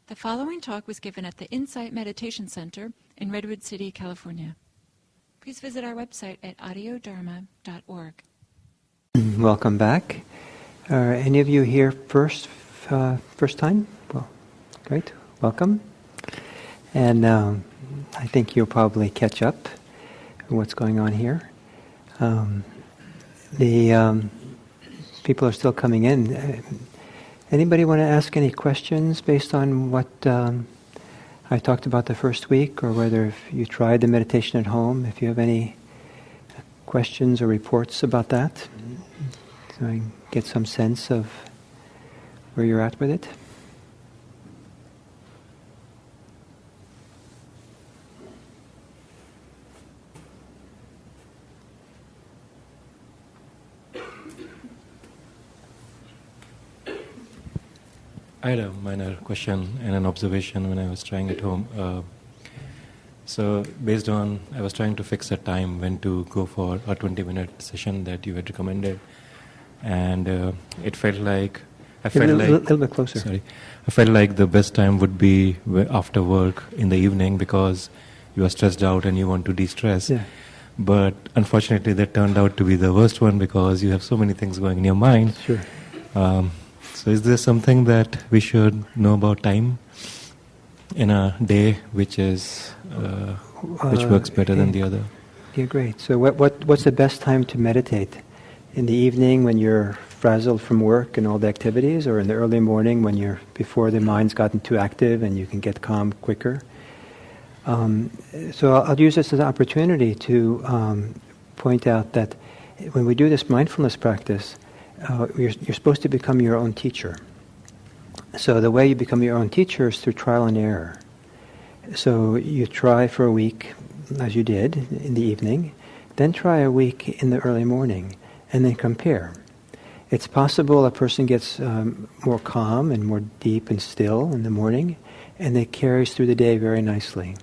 The following talk was given at the Insight Meditation Center in Redwood City, California. Please visit our website at audiodharma.org. Welcome back. Are any of you here first time? Well, great. Welcome. And I think you'll probably catch up with what's going on here. The people are still coming in. Anybody want to ask any questions based on what I talked about the first week, or whether if you tried the meditation at home, if you have any questions or reports about that, so I can get some sense of where you're at with it? I had a minor question and an observation when I was trying at home. So based on, I was trying to fix a time when to go for a 20-minute session that you had recommended. And it felt like, A little bit closer. Sorry. I felt like the best time would be after work in the evening, because you are stressed out and you want to de-stress. Yeah. But unfortunately that turned out to be the worst one, because you have so many things going in your mind. Sure. So is there something that we should know about time in a day which works better than the other? Yeah, great. So what's the best time to meditate? In the evening when you're frazzled from work and all the activities, or in the early morning when before the mind's gotten too active and you can get calm quicker? So I'll use this as an opportunity to point out that when we do this mindfulness practice, you're supposed to become your own teacher. So the way you become your own teacher is through trial and error. So you try for a week, as you did, in the evening, then try a week in the early morning, and then compare. It's possible a person gets more calm and more deep and still in the morning, and it carries through the day very nicely.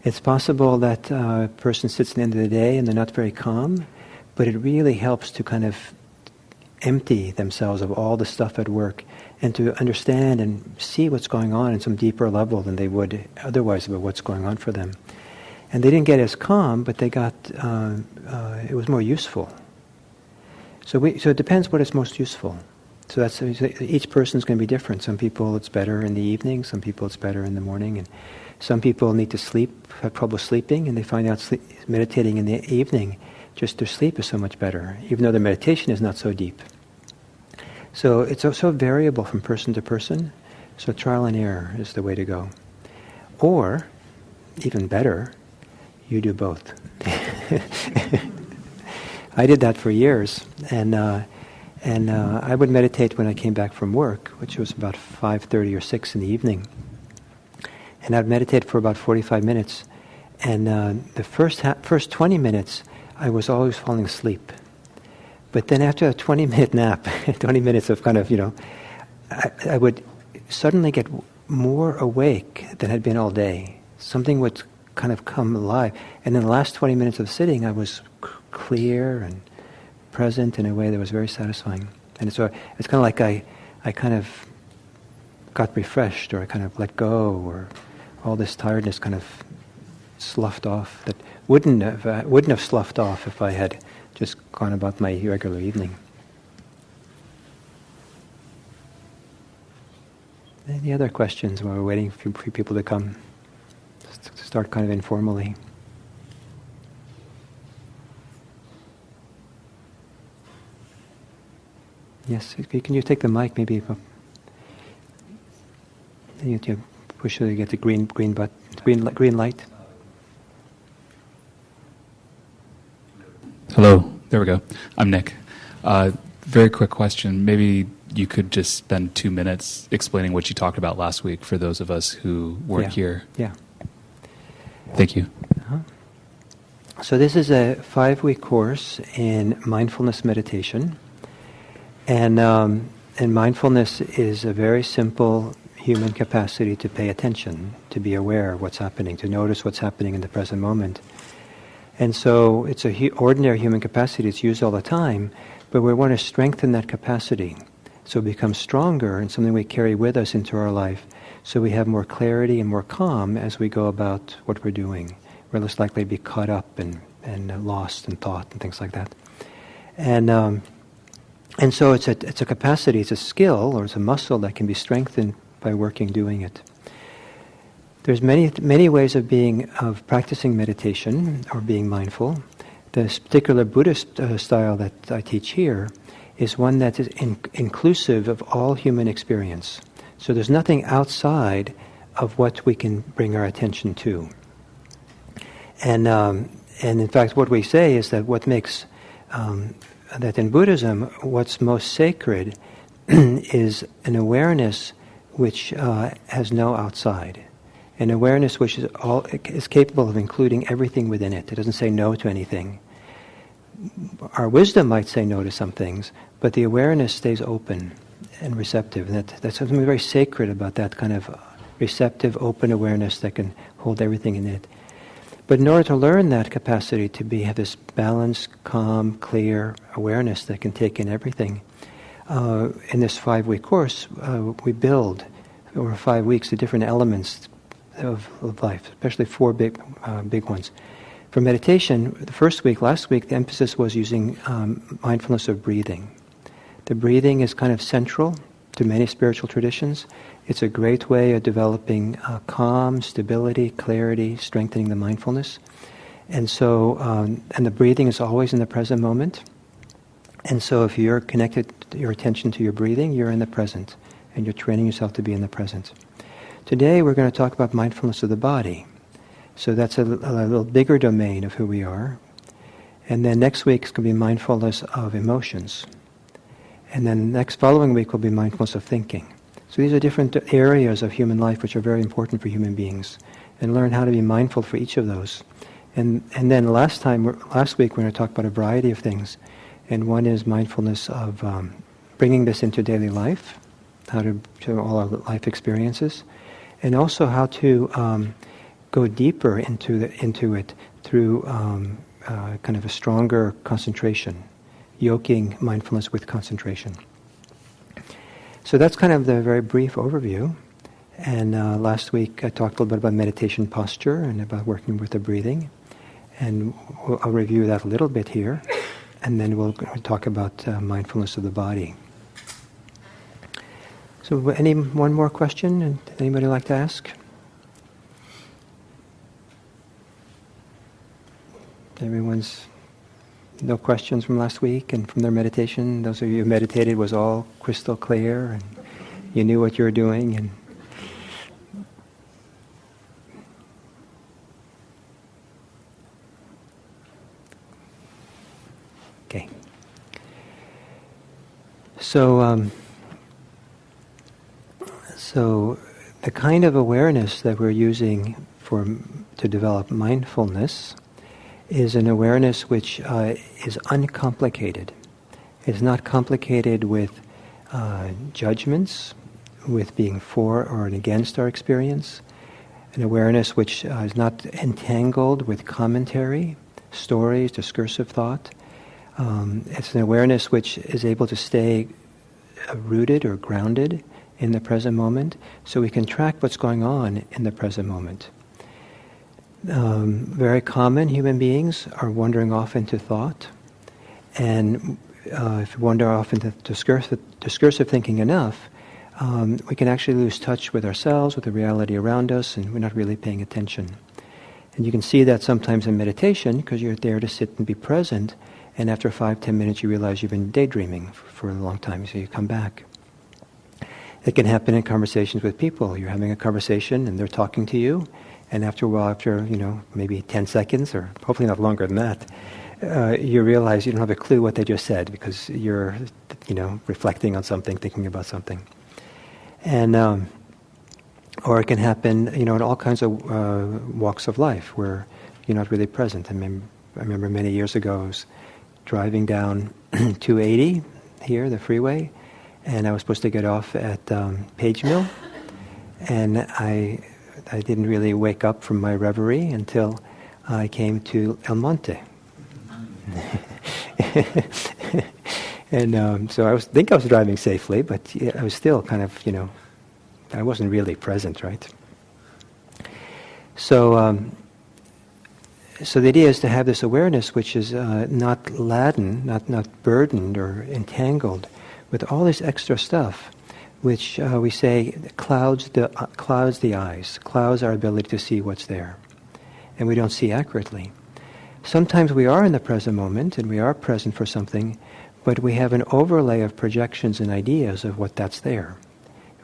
It's possible that a person sits at the end of the day and they're not very calm, but it really helps to kind of empty themselves of all the stuff at work and to understand and see what's going on in some deeper level than they would otherwise about what's going on for them. And they didn't get as calm, but they got, it was more useful. So it depends what is most useful. So that's, each person's going to be different. Some people it's better in the evening, some people it's better in the morning, and some people need to sleep, have trouble sleeping, and they find out meditating in the evening, just their sleep is so much better, even though their meditation is not so deep. So it's so variable from person to person, so trial and error is the way to go. Or, even better, you do both. I did that for years, and I would meditate when I came back from work, which was about 5:30 or 6 in the evening. And I'd meditate for about 45 minutes, and the first 20 minutes, I was always falling asleep. But then after a 20-minute nap, 20 minutes of kind of, I would suddenly get more awake than I'd been all day. Something would kind of come alive. And in the last 20 minutes of sitting, I was clear and present in a way that was very satisfying. And so it's kind of like I kind of got refreshed, or I kind of let go, or all this tiredness kind of sloughed off that wouldn't have sloughed off if I had just gone about my regular evening. Any other questions while we're waiting for people to come? Just to start kind of informally. Yes, can you take the mic maybe? You push so you get the green light. Hello, there we go. I'm Nick. Very quick question. Maybe you could just spend 2 minutes explaining what you talked about last week for those of us who weren't here. Yeah. Thank you. So this is a 5-week course in mindfulness meditation. And mindfulness is a very simple human capacity to pay attention, to be aware of what's happening, to notice what's happening in the present moment. And so it's an ordinary human capacity. It's used all the time, but we want to strengthen that capacity so it becomes stronger and something we carry with us into our life, So we have more clarity and more calm as we go about what we're doing. We're less likely to be caught up and lost in thought and things like that. And so it's a capacity, it's a skill, or it's a muscle that can be strengthened by doing it. There's many ways of practicing meditation or being mindful. This particular Buddhist style that I teach here is one that is inclusive of all human experience. So there's nothing outside of what we can bring our attention to. And in fact, what we say is that what makes that in Buddhism, what's most sacred is an awareness which has no outside. An awareness which is capable of including everything within it. It doesn't say no to anything. Our wisdom might say no to some things, but the awareness stays open and receptive. And that's something very sacred about that kind of receptive, open awareness that can hold everything in it. But in order to learn that capacity to have this balanced, calm, clear awareness that can take in everything, in this 5-week course, we build over 5 weeks the different elements of life, especially 4 big ones. For meditation, the first week, last week, the emphasis was using mindfulness of breathing. The breathing is kind of central to many spiritual traditions. It's a great way of developing calm, stability, clarity, strengthening the mindfulness. And so, and the breathing is always in the present moment. And so if you're connected your attention to your breathing, you're in the present, and you're training yourself to be in the present. Today we're going to talk about mindfulness of the body. So that's a little bigger domain of who we are. And then next week is going to be mindfulness of emotions. And then next following week will be mindfulness of thinking. So these are different areas of human life which are very important for human beings, and learn how to be mindful for each of those. And then last week we're going to talk about a variety of things. And one is mindfulness of bringing this into daily life, how to all our life experiences, and also how to go deeper into it through kind of a stronger concentration, yoking mindfulness with concentration. So that's kind of the very brief overview. And last week I talked a little bit about meditation posture and about working with the breathing. And I'll review that a little bit here. And then we'll talk about mindfulness of the body. So one more question? Anybody like to ask? No questions from last week and from their meditation? Those of you who meditated was all crystal clear and you knew what you were doing? And okay. So the kind of awareness that we're using to develop mindfulness is an awareness which is uncomplicated. It's not complicated with judgments, with being for or against our experience. An awareness which is not entangled with commentary, stories, discursive thought. It's an awareness which is able to stay rooted or grounded in the present moment, so we can track what's going on in the present moment. Very common human beings are wandering off into thought, and if we wander off into discursive thinking enough, we can actually lose touch with ourselves, with the reality around us, and we're not really paying attention. And you can see that sometimes in meditation, because you're there to sit and be present, and after 5-10 minutes you realize you've been daydreaming for a long time, so you come back. It can happen in conversations with people. You're having a conversation and they're talking to you, and after a while, after maybe 10 seconds, or hopefully not longer than that, you realize you don't have a clue what they just said because you're reflecting on something, thinking about something. And or it can happen in all kinds of walks of life where you're not really present. I remember many years ago I was driving down 280 here, the freeway, and I was supposed to get off at Page Mill, and I didn't really wake up from my reverie until I came to El Monte. And so I was driving safely, but I was still kind of, I wasn't really present, right? So, so the idea is to have this awareness which is not laden, not burdened or entangled with all this extra stuff, which we say clouds the eyes, clouds our ability to see what's there, and we don't see accurately. Sometimes we are in the present moment and we are present for something, but we have an overlay of projections and ideas of what that's there.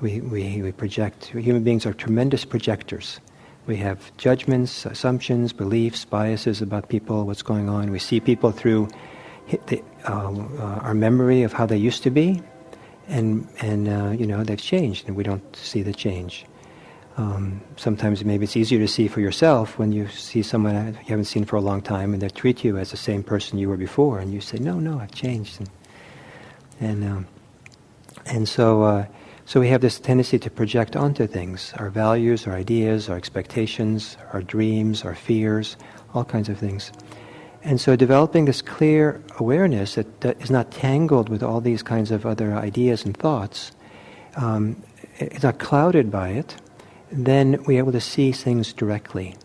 We project. Human beings are tremendous projectors. We have judgments, assumptions, beliefs, biases about people, what's going on. We see people through our memory of how they used to be, and they've changed, and we don't see the change. Sometimes maybe it's easier to see for yourself when you see someone you haven't seen for a long time, and they treat you as the same person you were before, and you say, "No, I've changed." So we have this tendency to project onto things, our values, our ideas, our expectations, our dreams, our fears, all kinds of things. And so developing this clear awareness that is not tangled with all these kinds of other ideas and thoughts, it's not clouded by it, then we're able to see things directly.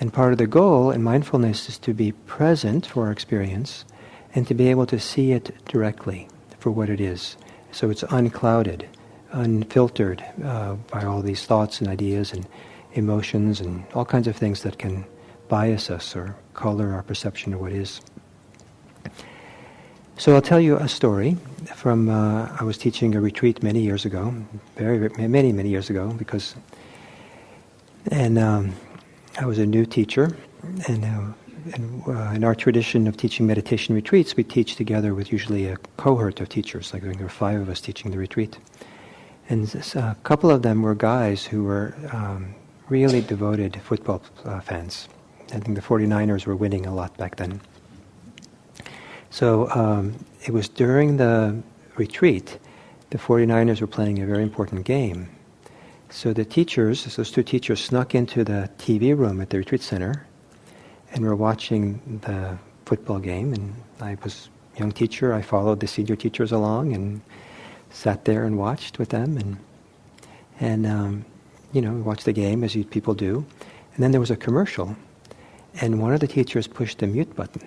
And part of the goal in mindfulness is to be present for our experience and to be able to see it directly for what it is. So it's unclouded, unfiltered by all these thoughts and ideas and emotions and all kinds of things that can bias us or color our perception of what is. So I'll tell you a story from, I was teaching a retreat many years ago, many years ago, I was a new teacher, and in our tradition of teaching meditation retreats, we teach together with usually a cohort of teachers, like there were 5 of us teaching the retreat. And a couple of them were guys who were really devoted football fans. I think the 49ers were winning a lot back then. So it was during the retreat, the 49ers were playing a very important game. So the teachers, those 2 teachers, snuck into the TV room at the retreat center and were watching the football game. And I was a young teacher, I followed the senior teachers along and sat there and watched with them, and we watched the game as people do. And then there was a commercial, and one of the teachers pushed the mute button,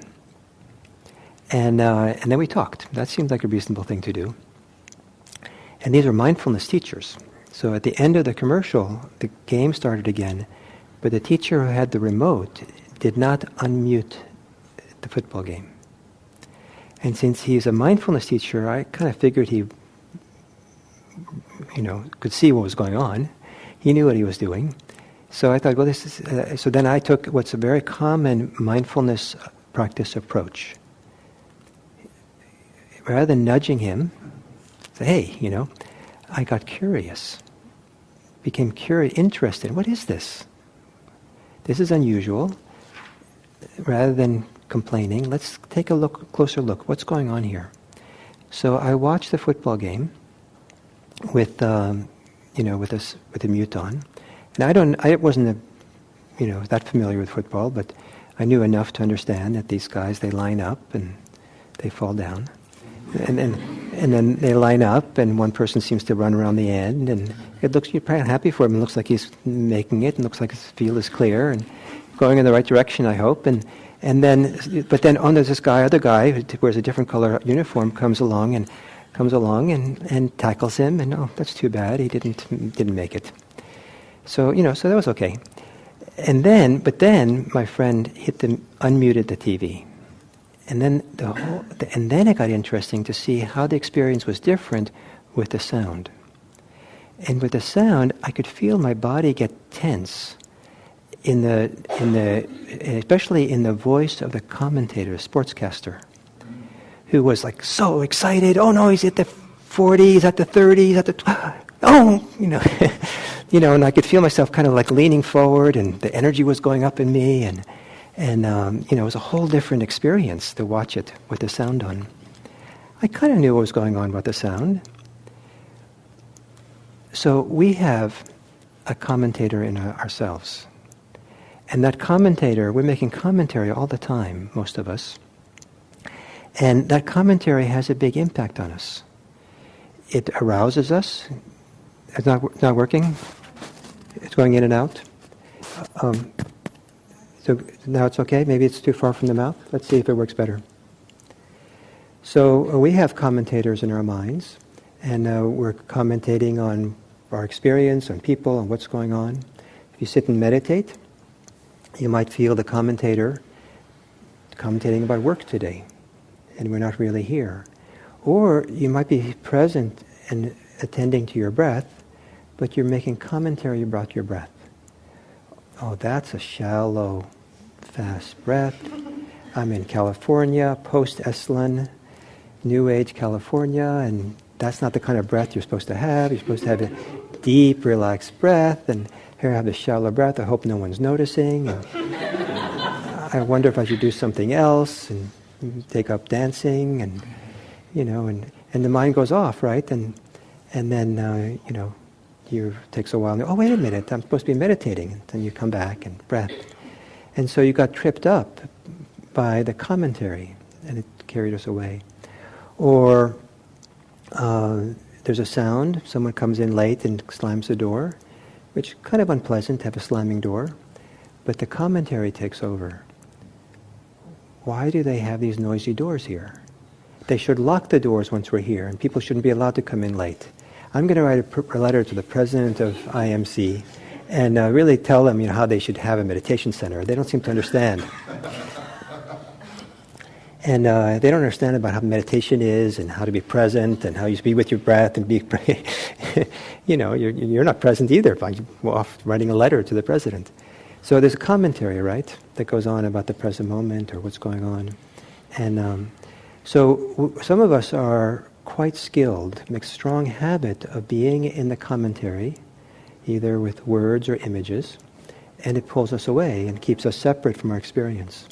and then we talked. That seemed like a reasonable thing to do. And these are mindfulness teachers. So at the end of the commercial, the game started again, but the teacher who had the remote did not unmute the football game. And since he's a mindfulness teacher, I kind of figured he could see what was going on. He knew what he was doing. So I thought, well, this is... so then I took what's a very common mindfulness practice approach. Rather than nudging him, say, hey, I got curious. Became curious, interested. What is this? This is unusual. Rather than complaining, let's take a closer look. What's going on here? So I watched the football game with the mute on, and I wasn't that familiar with football, but I knew enough to understand that these guys, they line up and they fall down, and then they line up, and one person seems to run around the end, and you're probably happy for him. It looks like he's making it, and looks like his field is clear and going in the right direction, I hope, but then there's this other guy who wears a different color uniform comes along and tackles him, and that's too bad, he didn't make it. So so that was okay. But then my friend unmuted the TV, and then it got interesting to see how the experience was different with the sound. And with the sound, I could feel my body get tense, especially in the voice of the commentator, the sportscaster, who was like so excited. Oh no, he's at the 40, he's at the 30, he's at the and I could feel myself kind of like leaning forward, and the energy was going up in me, and it was a whole different experience to watch it with the sound on. I kind of knew what was going on with the sound. So we have a commentator in ourselves. And that commentator, we're making commentary all the time, most of us. And that commentary has a big impact on us. It arouses us, It's not working? It's going in and out? So now it's okay? Maybe it's too far from the mouth? Let's see if it works better. So we have commentators in our minds, and we're commentating on our experience, on people, on what's going on. If you sit and meditate, you might feel the commentator commentating about work today, and we're not really here. Or you might be present and attending to your breath, but you're making commentary about your breath. Oh, that's a shallow, fast breath. I'm in California, post-Esalen, New Age California, and that's not the kind of breath you're supposed to have. You're supposed to have a deep, relaxed breath, and here I have this shallow breath. I hope no one's noticing. And I wonder if I should do something else, and take up dancing, and and the mind goes off, right? And then it takes a while. And, oh, wait a minute! I'm supposed to be meditating. And then you come back and breath, and so you got tripped up by the commentary, and it carried us away. Or there's a sound. Someone comes in late and slams the door, which is kind of unpleasant to have a slamming door, but the commentary takes over. Why do they have these noisy doors here? They should lock the doors once we're here, and people shouldn't be allowed to come in late. I'm going to write a letter to the president of IMC and really tell them how they should have a meditation center. They don't seem to understand. And they don't understand about how meditation is and how to be present and how you be with your breath and be, you're not present either by off writing a letter to the president. So there's a commentary, right, that goes on about the present moment or what's going on. And so some of us are quite skilled, make a strong habit of being in the commentary, either with words or images, and it pulls us away and keeps us separate from our experience.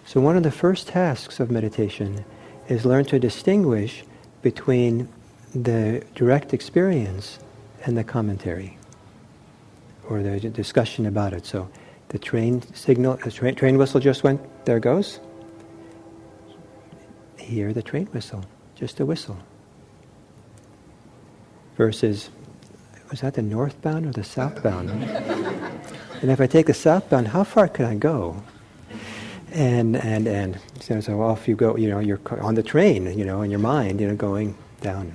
So one of the first tasks of meditation is learn to distinguish between the direct experience and the commentary, or the discussion about it. So the train signal, train whistle just went, there it goes. Hear the train whistle, just a whistle. Versus, was that the northbound or the southbound? And if I take the southbound, how far can I go? And so off you go, you're on the train, in your mind, going down.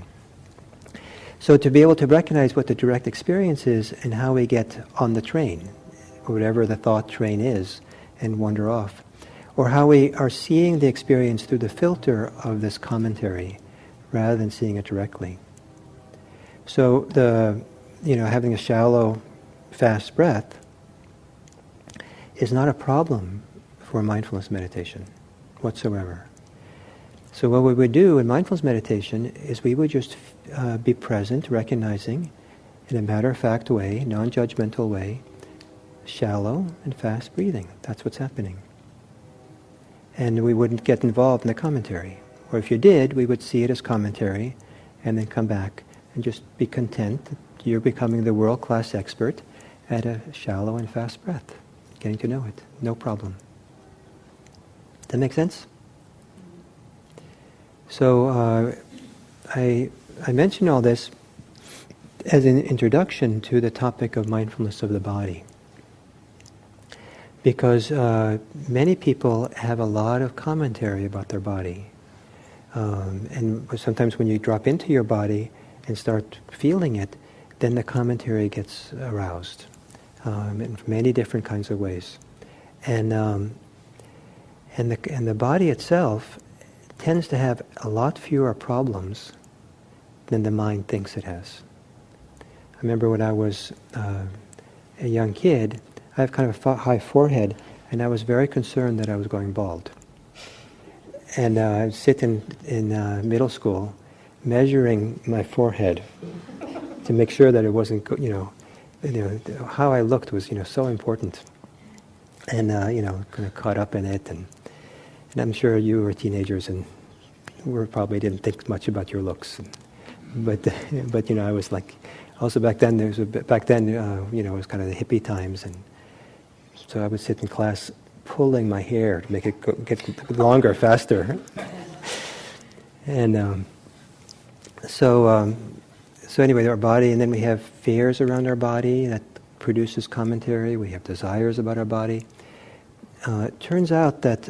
So to be able to recognize what the direct experience is and how we get on the train, whatever the thought train is, and wander off. Or how we are seeing the experience through the filter of this commentary rather than seeing it directly. So having a shallow, fast breath is not a problem for mindfulness meditation whatsoever. So what we would do in mindfulness meditation is we would just be present, recognizing in a matter-of-fact way, non-judgmental way, shallow and fast breathing. That's what's happening. And we wouldn't get involved in the commentary. Or if you did, we would see it as commentary and then come back and just be content that you're becoming the world-class expert at a shallow and fast breath, getting to know it. No problem. That make sense? So I mention all this as an introduction to the topic of mindfulness of the body. Because many people have a lot of commentary about their body. And sometimes when you drop into your body and start feeling it, then the commentary gets aroused in many different kinds of ways. And the body itself tends to have a lot fewer problems than the mind thinks it has. I remember when I was a young kid, I have kind of a high forehead, and I was very concerned that I was going bald. And I would sit in middle school measuring my forehead to make sure that it wasn't, how I looked was, so important. And, kind of caught up in it. And I'm sure you were teenagers and probably didn't think much about your looks. But I was like, also back then, it was kind of the hippie times. And so I would sit in class pulling my hair to make it get longer, faster. And so So anyway, our body, and then we have fears around our body that produces commentary. We have desires about our body. It turns out that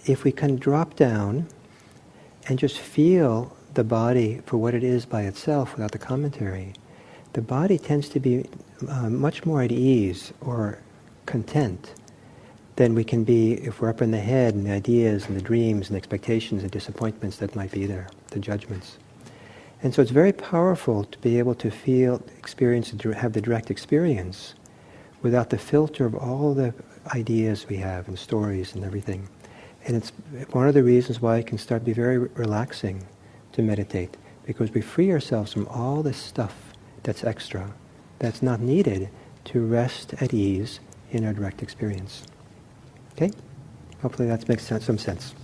if we can drop down and just feel the body for what it is by itself without the commentary, the body tends to be much more at ease or content than we can be if we're up in the head and the ideas and the dreams and expectations and disappointments that might be there, the judgments. And so it's very powerful to be able to feel, experience, have the direct experience without the filter of all the ideas we have and stories and everything. And it's one of the reasons why it can start to be very relaxing to meditate, because we free ourselves from all this stuff that's extra, that's not needed to rest at ease in our direct experience. Okay? Hopefully that makes some sense.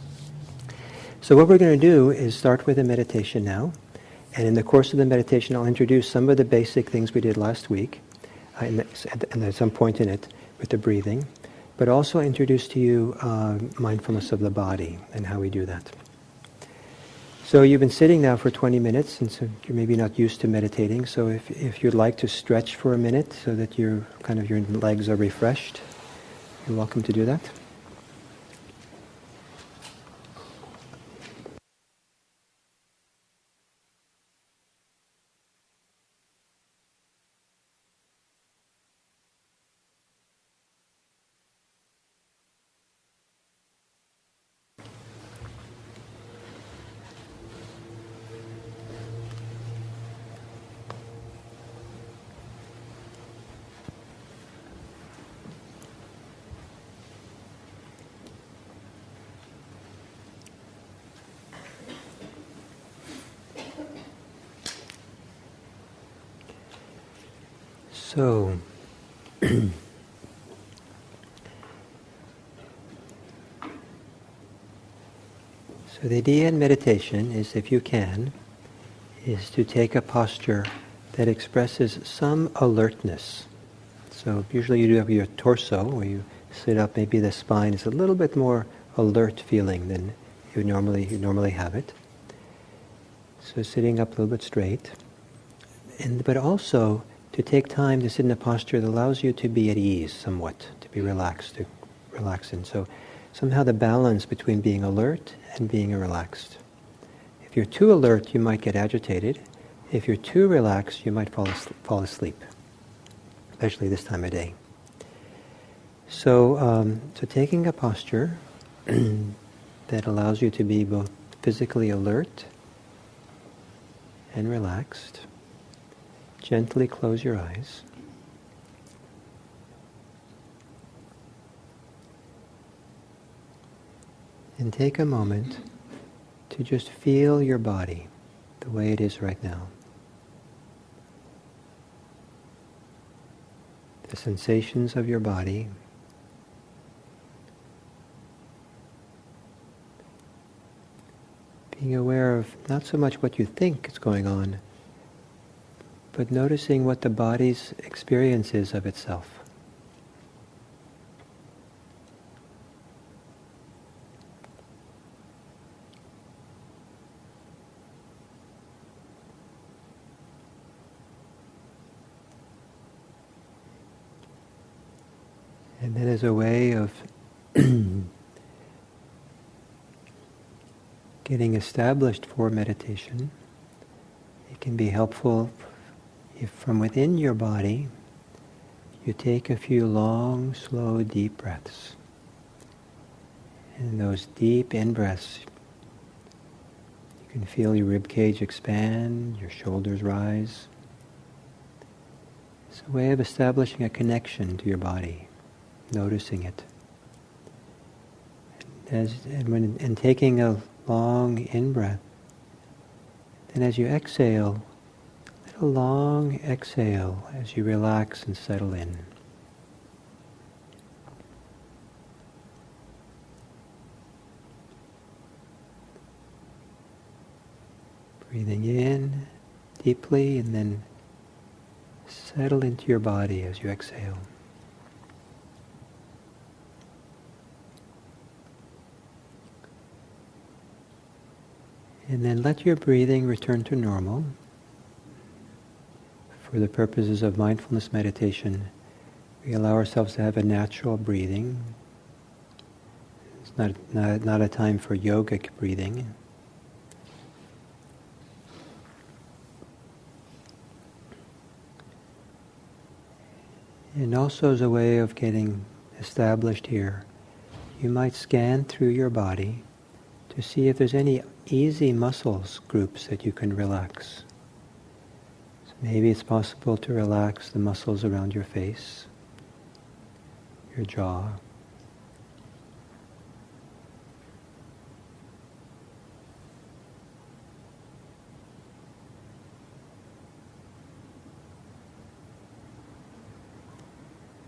So what we're going to do is start with a meditation now. And in the course of the meditation, I'll introduce some of the basic things we did last week, and at some point in it, with the breathing, but also introduce to you mindfulness of the body and how we do that. So you've been sitting now for 20 minutes, and so you're maybe not used to meditating, so if you'd like to stretch for a minute so that your legs are refreshed, you're welcome to do that. So, the idea in meditation is, if you can, is to take a posture that expresses some alertness. So usually you do have your torso, where you sit up, maybe the spine is a little bit more alert feeling than you normally have it. So sitting up a little bit straight. But also to take time to sit in a posture that allows you to be at ease somewhat, to be relaxed, to relax in. So somehow the balance between being alert and being relaxed. If you're too alert, you might get agitated. If you're too relaxed, you might fall asleep, especially this time of day. So taking a posture that allows you to be both physically alert and relaxed. Gently close your eyes. And take a moment to just feel your body the way it is right now. The sensations of your body. Being aware of not so much what you think is going on, but noticing what the body's experience is of itself. And then as a way of getting established for meditation, it can be helpful if from within your body you take a few long, slow, deep breaths. And those deep in-breaths, you can feel your ribcage expand, your shoulders rise. It's a way of establishing a connection to your body, noticing it. And taking a long in-breath, then as you exhale, a long exhale as you relax and settle in. Breathing in deeply and then settle into your body as you exhale. And then let your breathing return to normal. for the purposes of mindfulness meditation, we allow ourselves to have a natural breathing. It's not a time for yogic breathing. And also as a way of getting established here, you might scan through your body to see if there's any easy muscles groups that you can relax. So maybe it's possible to relax the muscles around your face, your jaw.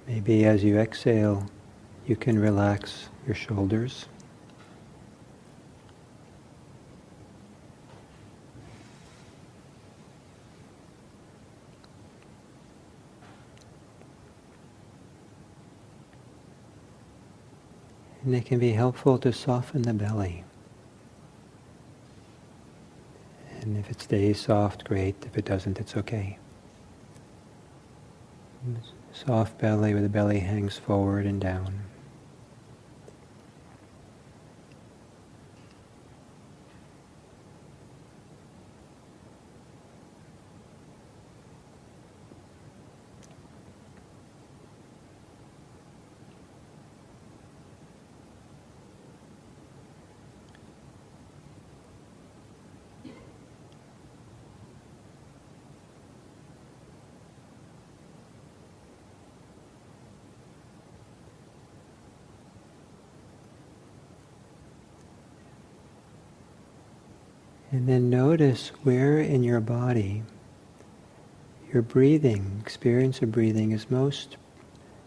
Maybe as you exhale, you can relax your shoulders. And it can be helpful to soften the belly. And if it stays soft, great. If it doesn't, it's okay. Soft belly where the belly hangs forward and down. And then notice where in your body your breathing, experience of breathing is most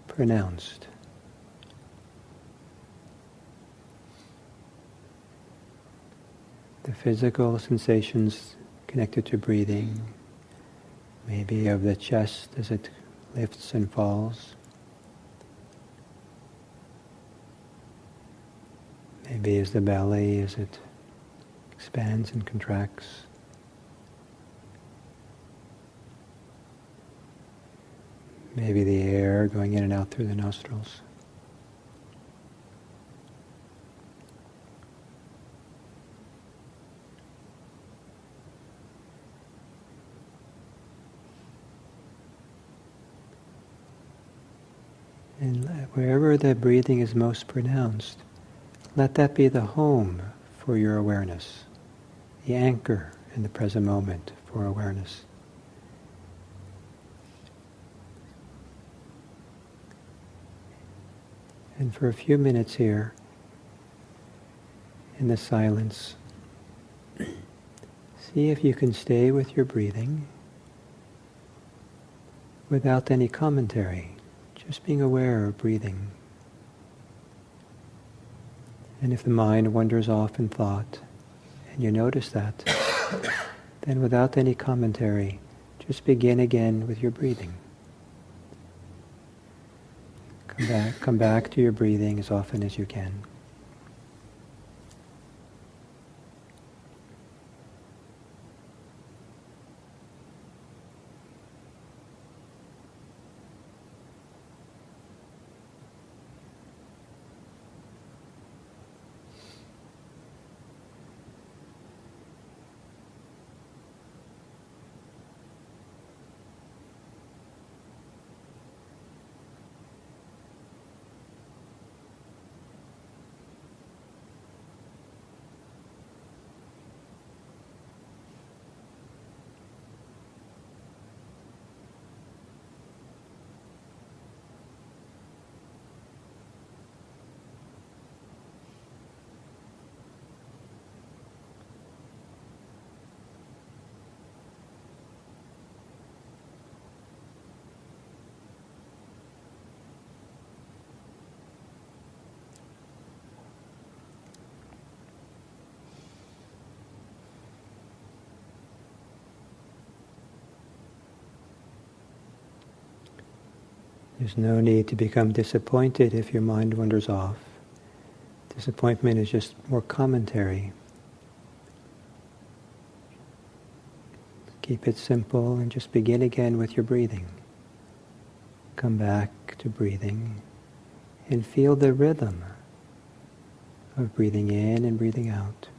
pronounced. The physical sensations connected to breathing, maybe of the chest as it lifts and falls. Maybe as the belly as it expands and contracts. Maybe the air going in and out through the nostrils. And wherever the breathing is most pronounced, let that be the home for your awareness, the anchor in the present moment for awareness. And for a few minutes here, in the silence, see if you can stay with your breathing without any commentary, just being aware of breathing. And if the mind wanders off in thought, and you notice that, then without any commentary, just begin again with your breathing. Come back to your breathing as often as you can. There's no need to become disappointed if your mind wanders off. Disappointment is just more commentary. Keep it simple and just begin again with your breathing. Come back to breathing and feel the rhythm of breathing in and breathing out.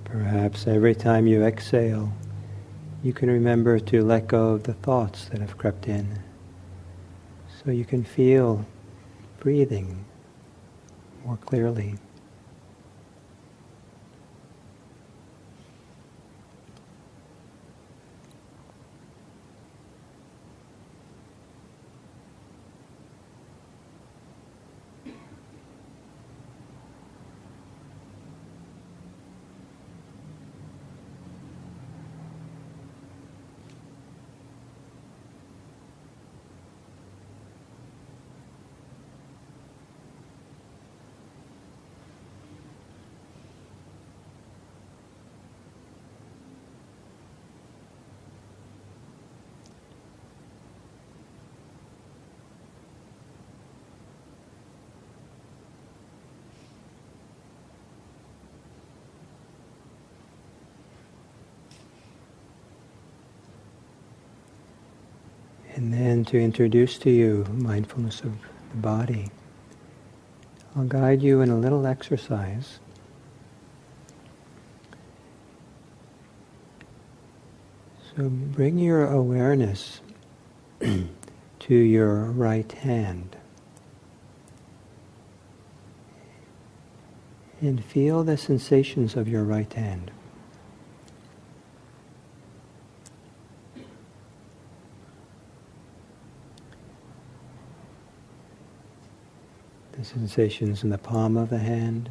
Perhaps every time you exhale, you can remember to let go of the thoughts that have crept in, so you can feel breathing more clearly. And then to introduce to you mindfulness of the body, I'll guide you in a little exercise. So bring your awareness to your right hand and feel the sensations of your right hand. The sensations in the palm of the hand,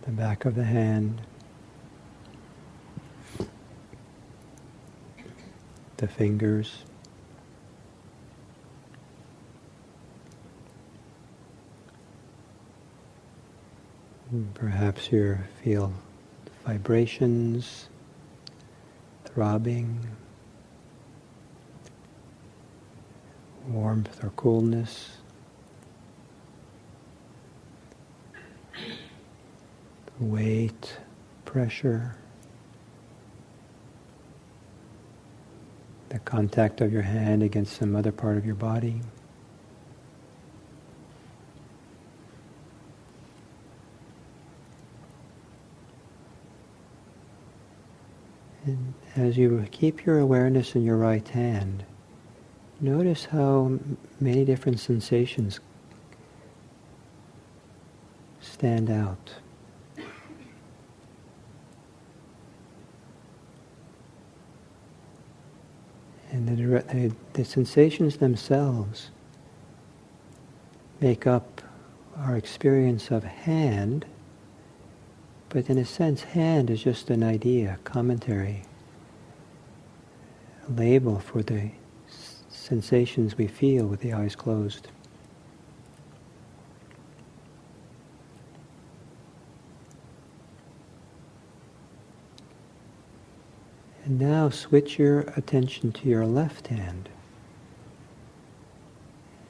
the back of the hand, the fingers, perhaps you feel vibrations, throbbing, warmth or coolness, weight, pressure, the contact of your hand against some other part of your body. And as you keep your awareness in your right hand, notice how many different sensations stand out. And the sensations themselves make up our experience of hand, but in a sense, hand is just an idea, commentary. label for the sensations we feel with the eyes closed. And now switch your attention to your left hand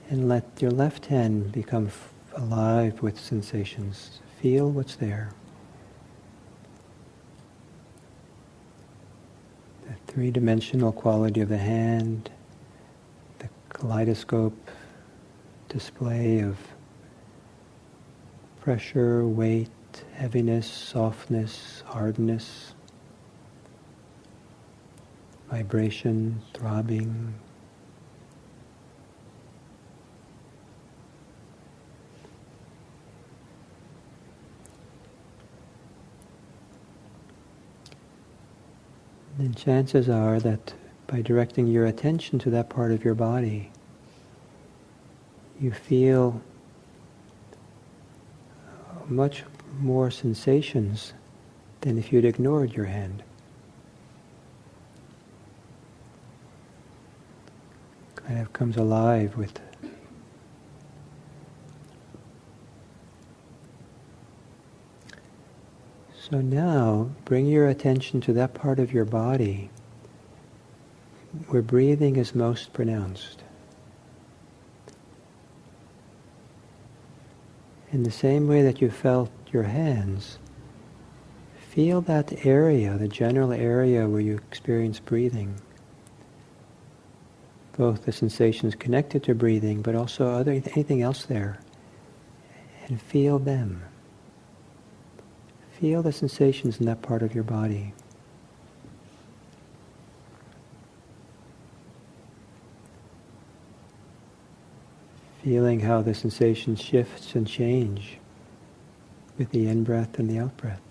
and let your left hand become alive with sensations. Feel what's there. The three-dimensional quality of the hand, the kaleidoscope display of pressure, weight, heaviness, softness, hardness, vibration, throbbing. And chances are that by directing your attention to that part of your body, you feel much more sensations than if you'd ignored your hand. Kind of comes alive with So now, bring your attention to that part of your body where breathing is most pronounced. In the same way that you felt your hands, feel that area, the general area where you experience breathing. Both the sensations connected to breathing, but also anything else there. And feel them. Feel the sensations in that part of your body. Feeling how the sensation shifts and change with the in-breath and the out-breath.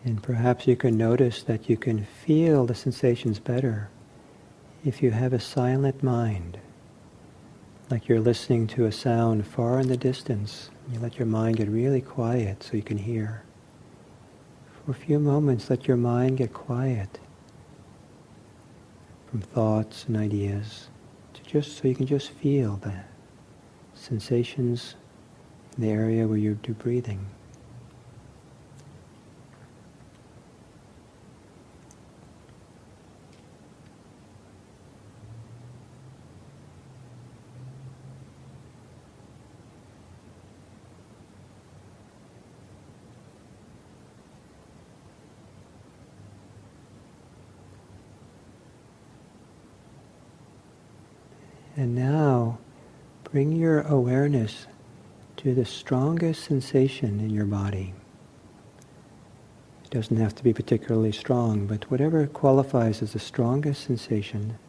And perhaps you can notice that you can feel the sensations better if you have a silent mind, like you're listening to a sound far in the distance. You let your mind get really quiet so you can hear. For a few moments, let your mind get quiet from thoughts and ideas, so you can just feel the sensations in the area where you do breathing. And now, bring your awareness to the strongest sensation in your body. It doesn't have to be particularly strong, but whatever qualifies as the strongest sensation,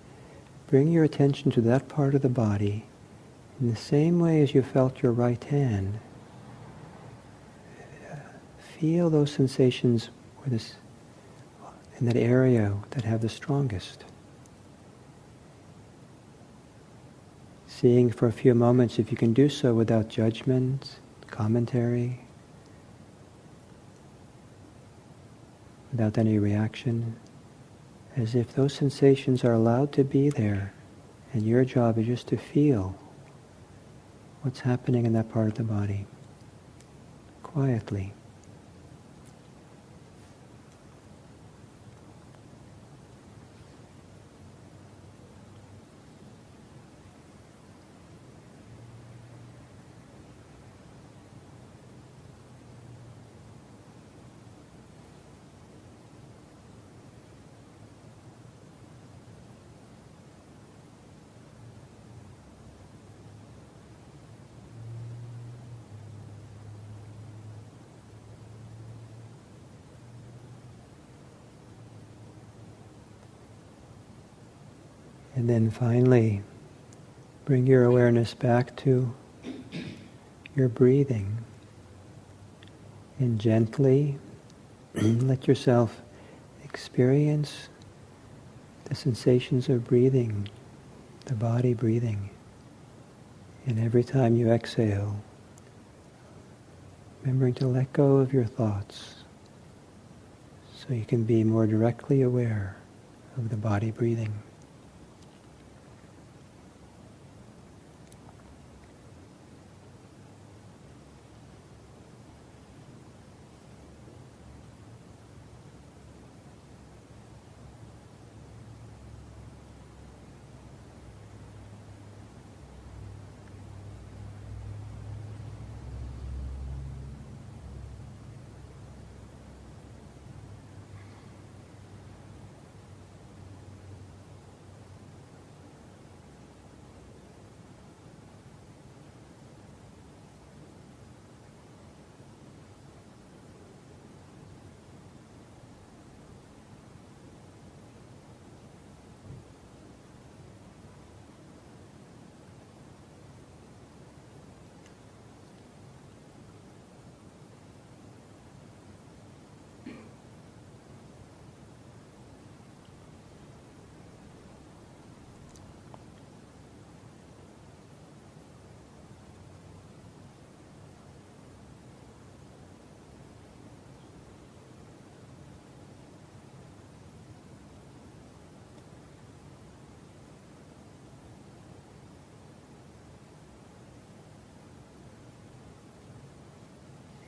bring your attention to that part of the body in the same way as you felt your right hand. Feel those sensations in that area that have the strongest. Seeing for a few moments if you can do so without judgment, commentary, without any reaction, as if those sensations are allowed to be there, and your job is just to feel what's happening in that part of the body, quietly. And then finally, bring your awareness back to your breathing. And gently let yourself experience the sensations of breathing, the body breathing. And every time you exhale, remembering to let go of your thoughts so you can be more directly aware of the body breathing.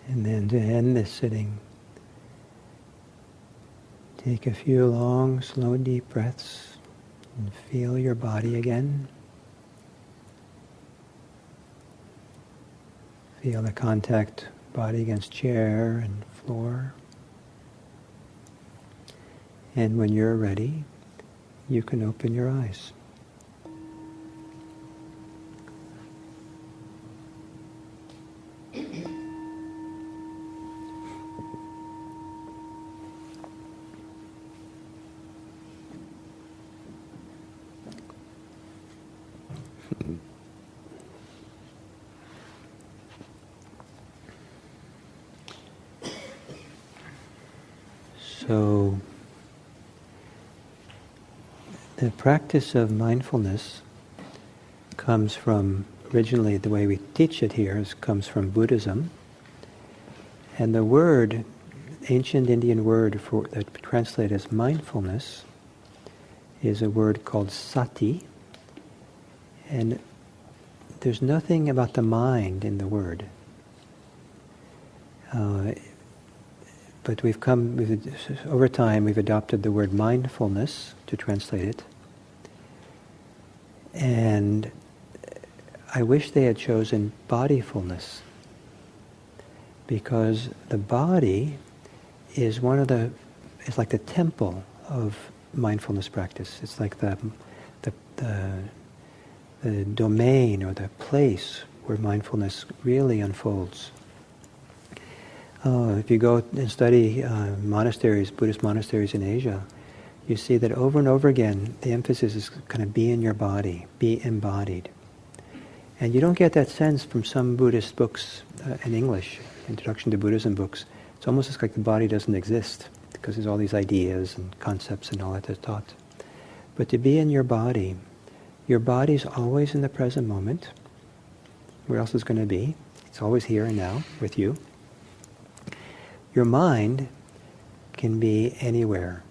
And then to end this sitting, take a few long, slow, deep breaths and feel your body again. Feel the contact, body against chair and floor. And when you're ready, you can open your eyes. So, the practice of mindfulness comes from, originally the way we teach it here comes from Buddhism. And the word, ancient Indian word that we translate as mindfulness, is a word called sati. And there's nothing about the mind in the word. But over time we've adopted the word mindfulness to translate it. And I wish they had chosen bodyfulness, because the body is it's like the temple of mindfulness practice. It's like the domain or the place where mindfulness really unfolds. If you go and study monasteries, Buddhist monasteries in Asia, you see that over and over again the emphasis is kind of be in your body, be embodied. And you don't get that sense from some Buddhist books in English, Introduction to Buddhism books. It's almost like the body doesn't exist, because there's all these ideas and concepts and all that that's taught. But to be in your body's always in the present moment. Where else is going to be? It's always here and now with you. Your mind can be anywhere.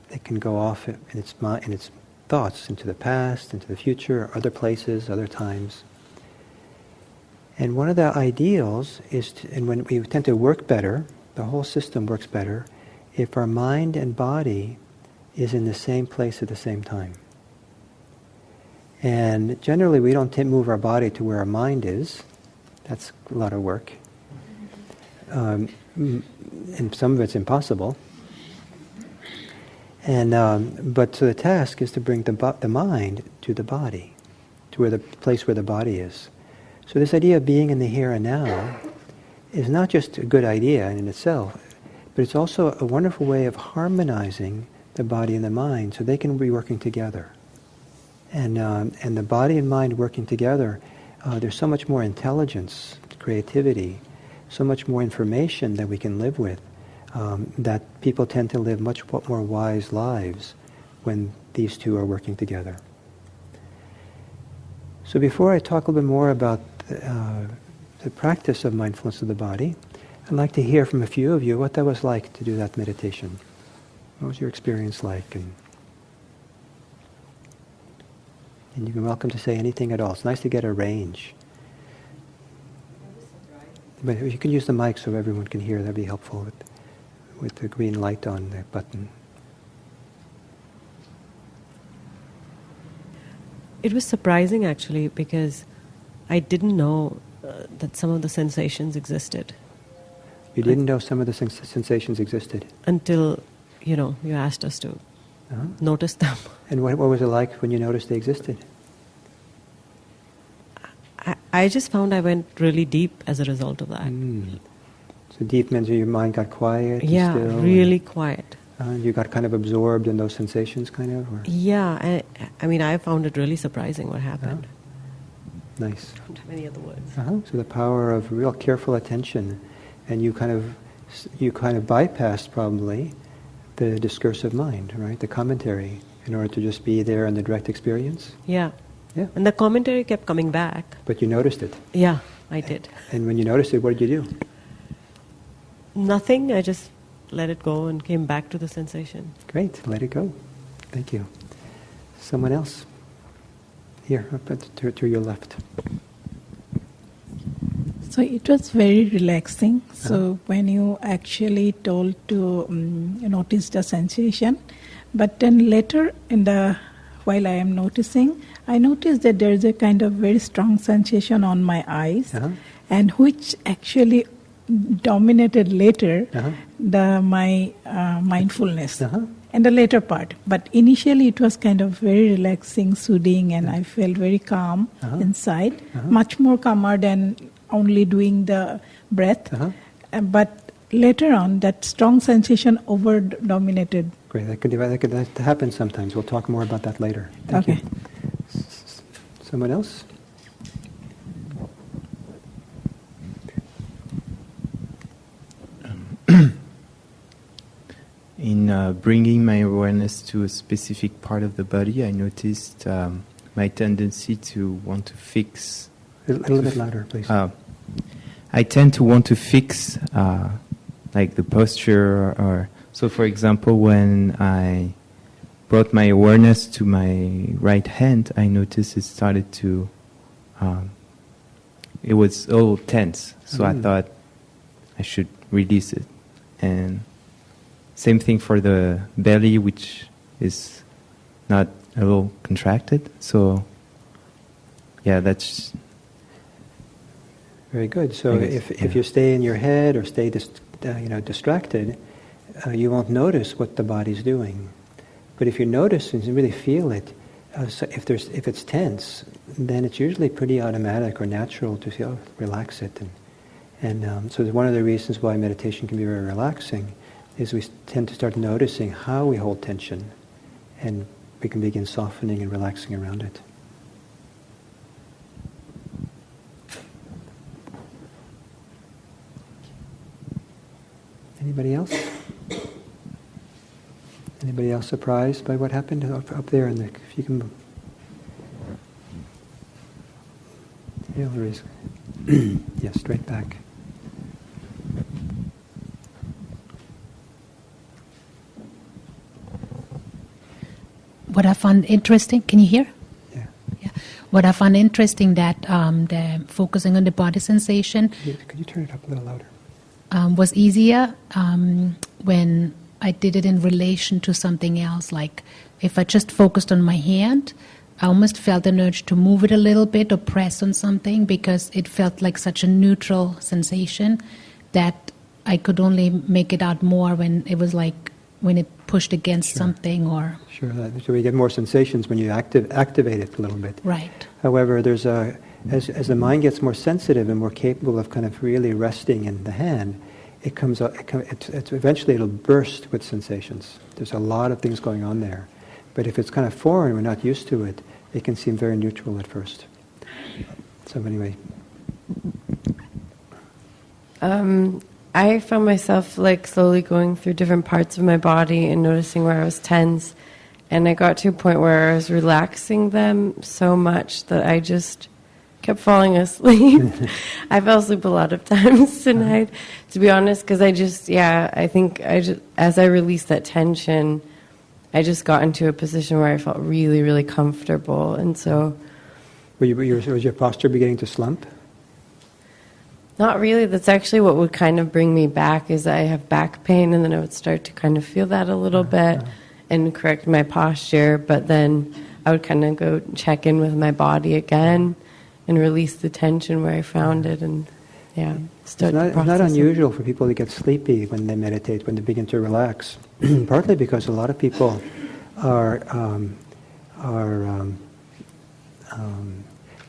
It can go off in its thoughts into the past, into the future, other places, other times. And one of the ideals is, and when we tend to work better, the whole system works better, if our mind and body is in the same place at the same time. And generally we don't move our body to where our mind is. That's a lot of work. And some of it's impossible. And but so the task is to bring the mind to the body, to where the place where the body is. So this idea of being in the here and now is not just a good idea in itself, but it's also a wonderful way of harmonizing the body and the mind so they can be working together. And the body and mind working together, there's so much more intelligence, creativity, so much more information that we can live with, that people tend to live much more wise lives when these two are working together. So before I talk a little bit more about the practice of mindfulness of the body, I'd like to hear from a few of you what that was like to do that meditation. What was your experience like? And you're welcome to say anything at all. It's nice to get a range. But you can use the mic so everyone can hear. That'd be helpful with the green light on the button. It was surprising actually because I didn't know that some of the sensations existed. You didn't know some of the sensations existed? Until, you asked us to notice them. And what was it like when you noticed they existed? I just found I went really deep as a result of that. So deep means your mind got quiet? Yeah, and still, really quiet. You got kind of absorbed in those sensations, kind of? Or? Yeah, I found it really surprising what happened. Nice. I don't have any other words. So the power of real careful attention, and you kind of bypassed probably the discursive mind, right? The commentary, in order to just be there in the direct experience. Yeah. Yeah. And the commentary kept coming back. But you noticed it. Yeah, I did. And when you noticed it, what did you do? Nothing. I just let it go and came back to the sensation. Great. Let it go. Thank you. Someone else? Here, up to your left. So it was very relaxing. So when you actually told to notice the sensation, but then later while I am noticing, I noticed that there is a kind of very strong sensation on my eyes, and which actually dominated later my mindfulness and the later part. But initially it was kind of very relaxing, soothing, and I felt very calm inside, much more calmer than only doing the breath. But later on, that strong sensation over-dominated. Great, that could happen sometimes. We'll talk more about that later. Thank you. Someone else? In bringing my awareness to a specific part of the body, I noticed my tendency to want to fix... A little bit louder, please. I tend to want to fix like the posture, or so for example, when I brought my awareness to my right hand, I noticed it started to, it was all tense, so I thought I should release it. And same thing for the belly, which is not a little contracted, so yeah, that's... Very good. So if you stay in your head or stay distracted, you won't notice what the body's doing. But if you notice and really feel it, so if it's tense, then it's usually pretty automatic or natural to feel relax it. And so one of the reasons why meditation can be very relaxing is we tend to start noticing how we hold tension, and we can begin softening and relaxing around it. Anybody else? Anybody else surprised by what happened up there in the? If you can. Hillary's. Yeah, straight back. What I found interesting, can you hear? Yeah. What I found interesting that the focusing on the body sensation. Could you turn it up a little louder? Was easier when I did it in relation to something else. Like if I just focused on my hand, I almost felt an urge to move it a little bit or press on something, because it felt like such a neutral sensation that I could only make it out more when it was like when it pushed against something or... Sure, so we get more sensations when you activate it a little bit. Right. However, there's as the mind gets more sensitive and more capable of kind of really resting in the hand, eventually it'll burst with sensations. There's a lot of things going on there. But if it's kind of foreign, we're not used to it, it can seem very neutral at first. So anyway. I found myself like slowly going through different parts of my body and noticing where I was tense. And I got to a point where I was relaxing them so much that I just kept falling asleep. I fell asleep a lot of times tonight, to be honest, because I think as I released that tension, I just got into a position where I felt really, really comfortable. And so... Was your posture beginning to slump? Not really. That's actually what would kind of bring me back, is I have back pain, and then I would start to kind of feel that a little bit and correct my posture, but then I would kind of go check in with my body again and release the tension where I found it, and start It's not unusual for people to get sleepy when they meditate, when they begin to relax, partly because a lot of people are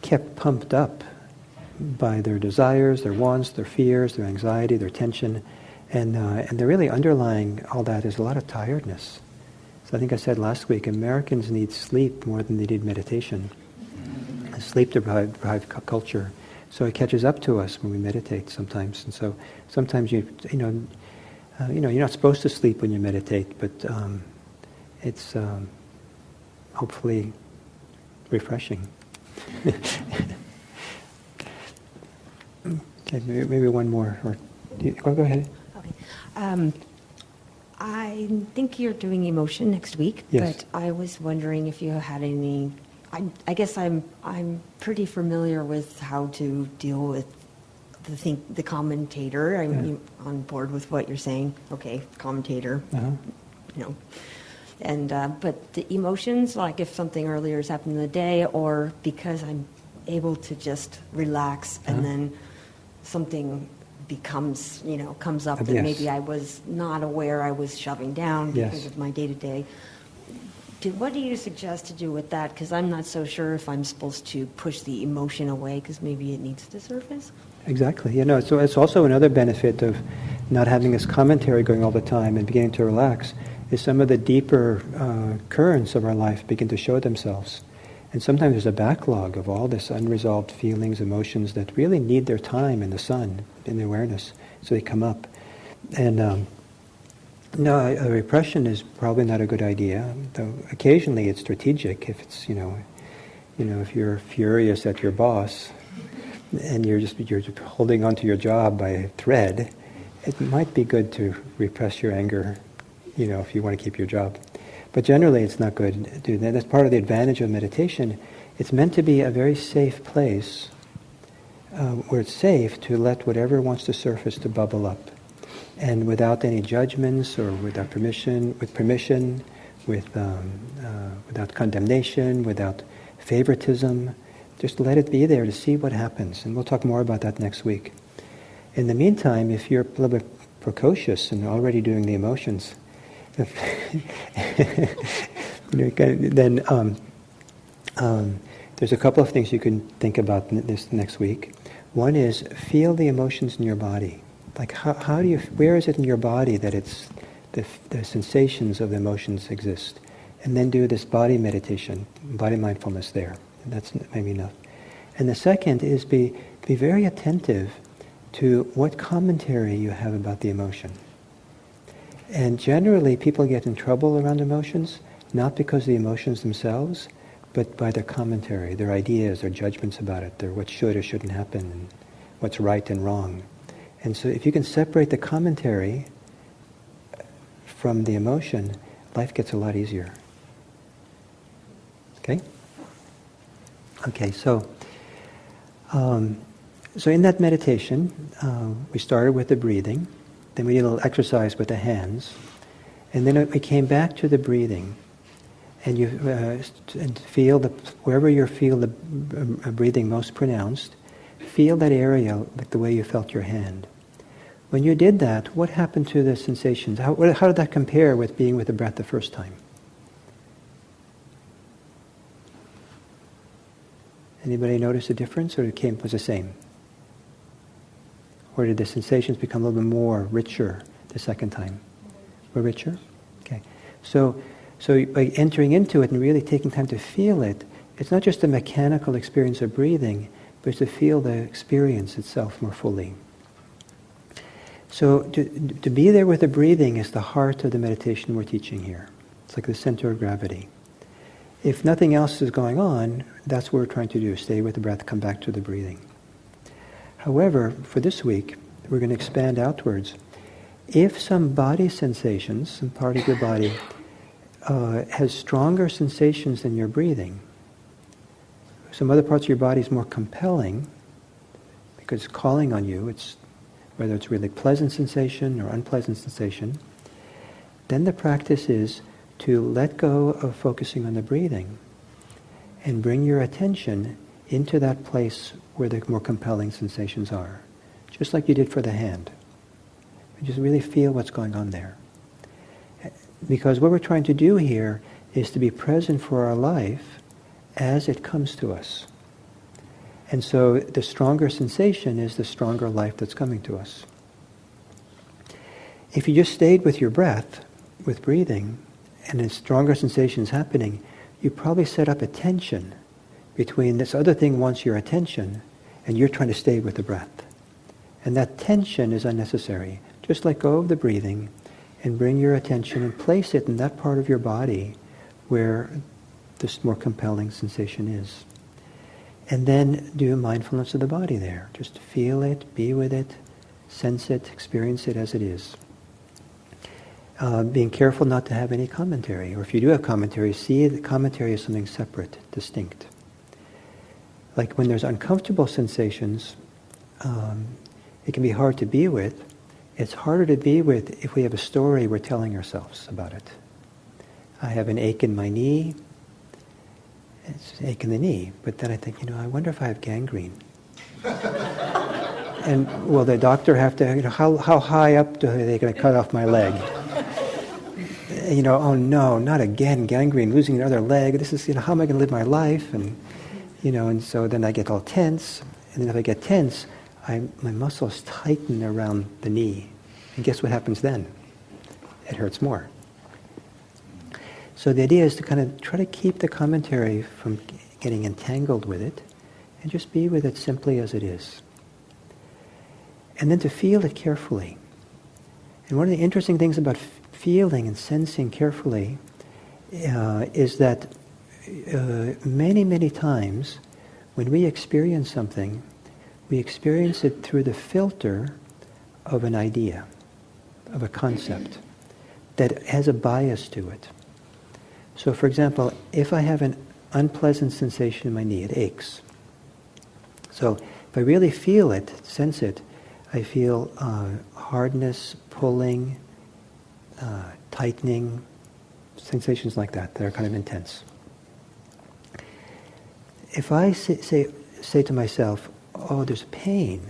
kept pumped up by their desires, their wants, their fears, their anxiety, their tension, and they're really underlying all that is a lot of tiredness. So I think I said last week, Americans need sleep more than they need meditation. A sleep-deprived culture, so it catches up to us when we meditate sometimes. And so sometimes you're not supposed to sleep when you meditate, but it's hopefully refreshing. Okay, maybe one more. Or go ahead. Okay. I think you're doing emotion next week, yes. But I was wondering if you had any. I guess I'm pretty familiar with how to deal with the commentator. I'm on board with what you're saying. Okay, commentator. And but the emotions, like if something earlier has happened in the day, or because I'm able to just relax and then something comes up that maybe I was not aware I was shoving down because of my day-to-day. What do you suggest to do with that? Because I'm not so sure if I'm supposed to push the emotion away because maybe it needs to surface. Exactly. So it's also another benefit of not having this commentary going all the time and beginning to relax is some of the deeper currents of our life begin to show themselves. And sometimes there's a backlog of all this unresolved feelings, emotions that really need their time in the sun, in the awareness, so they come up. And a repression is probably not a good idea, though occasionally it's strategic. If it's, if you're furious at your boss and you're just holding onto your job by a thread, it might be good to repress your anger, if you want to keep your job. But generally it's not good to do that. That's part of the advantage of meditation. It's meant to be a very safe place where it's safe to let whatever wants to surface to bubble up. And without any judgments or without permission, without condemnation, without favoritism, just let it be there to see what happens. And we'll talk more about that next week. In the meantime, if you're a little bit precocious and already doing the emotions, then there's a couple of things you can think about this next week. One is feel the emotions in your body. Like where is it in your body that it's the sensations of the emotions exist? And then do this body meditation, body mindfulness there. And that's maybe enough. And the second is be very attentive to what commentary you have about the emotion. And generally people get in trouble around emotions, not because of the emotions themselves, but by their commentary, their ideas, their judgments about it, their what should or shouldn't happen, and what's right and wrong. And so if you can separate the commentary from the emotion, life gets a lot easier. Okay? Okay, so in that meditation, we started with the breathing, then we did a little exercise with the hands, and then we came back to the breathing. And you and feel wherever you feel the breathing most pronounced, feel that area like the way you felt your hand. When you did that, what happened to the sensations? How did that compare with being with the breath the first time? Anybody notice a difference, or it was the same? Or did the sensations become a little bit more richer the second time? Were richer? Okay. So by entering into it and really taking time to feel it, it's not just a mechanical experience of breathing, but it's to feel the experience itself more fully. So to be there with the breathing is the heart of the meditation we're teaching here. It's like the center of gravity. If nothing else is going on, that's what we're trying to do. Stay with the breath, come back to the breathing. However, for this week, we're going to expand outwards. If some body sensations, some part of your body, has stronger sensations than your breathing, some other parts of your body is more compelling, because it's calling on you, whether it's really pleasant sensation or unpleasant sensation, then the practice is to let go of focusing on the breathing and bring your attention into that place where the more compelling sensations are, just like you did for the hand. Just really feel what's going on there. Because what we're trying to do here is to be present for our life as it comes to us. And so the stronger sensation is the stronger life that's coming to us. If you just stayed with your breath, with breathing, and a stronger sensation is happening, you probably set up a tension between this other thing wants your attention and you're trying to stay with the breath. And that tension is unnecessary. Just let go of the breathing and bring your attention and place it in that part of your body where this more compelling sensation is. And then do mindfulness of the body there. Just feel it, be with it, sense it, experience it as it is. Being careful not to have any commentary. Or if you do have commentary, see the commentary as something separate, distinct. Like when there's uncomfortable sensations, it can be hard to be with. It's harder to be with if we have a story we're telling ourselves about it. I have an ache in my knee. It's an ache in the knee. But then I think, I wonder if I have gangrene. And will the doctor have to, how high up are they going to cut off my leg? Oh no, not again, gangrene, losing another leg. This is, how am I going to live my life? And, and so then I get all tense. And then if I get tense, my muscles tighten around the knee. And guess what happens then? It hurts more. So the idea is to kind of try to keep the commentary from getting entangled with it and just be with it simply as it is. And then to feel it carefully. And one of the interesting things about feeling and sensing carefully is that many, many times when we experience something, we experience it through the filter of an idea, of a concept that has a bias to it. So for example, if I have an unpleasant sensation in my knee, it aches. So if I really feel it, sense it, I feel hardness, pulling, tightening, sensations like that are kind of intense. If I say to myself, oh, there's pain,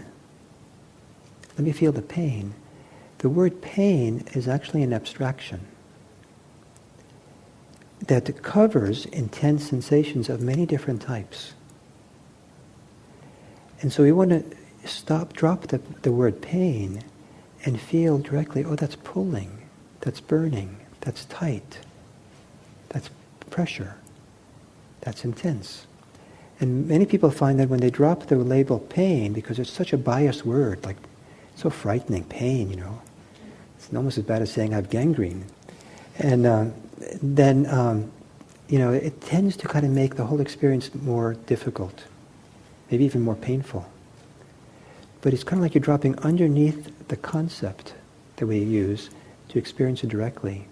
let me feel the pain. The word pain is actually an abstraction that covers intense sensations of many different types. And so we want to drop the word pain and feel directly, oh, that's pulling, that's burning, that's tight, that's pressure, that's intense. And many people find that when they drop the label pain, because it's such a biased word, like so frightening, pain, it's almost as bad as saying I have gangrene. And then it tends to kind of make the whole experience more difficult, maybe even more painful. But it's kind of like you're dropping underneath the concept that we use to experience it directly.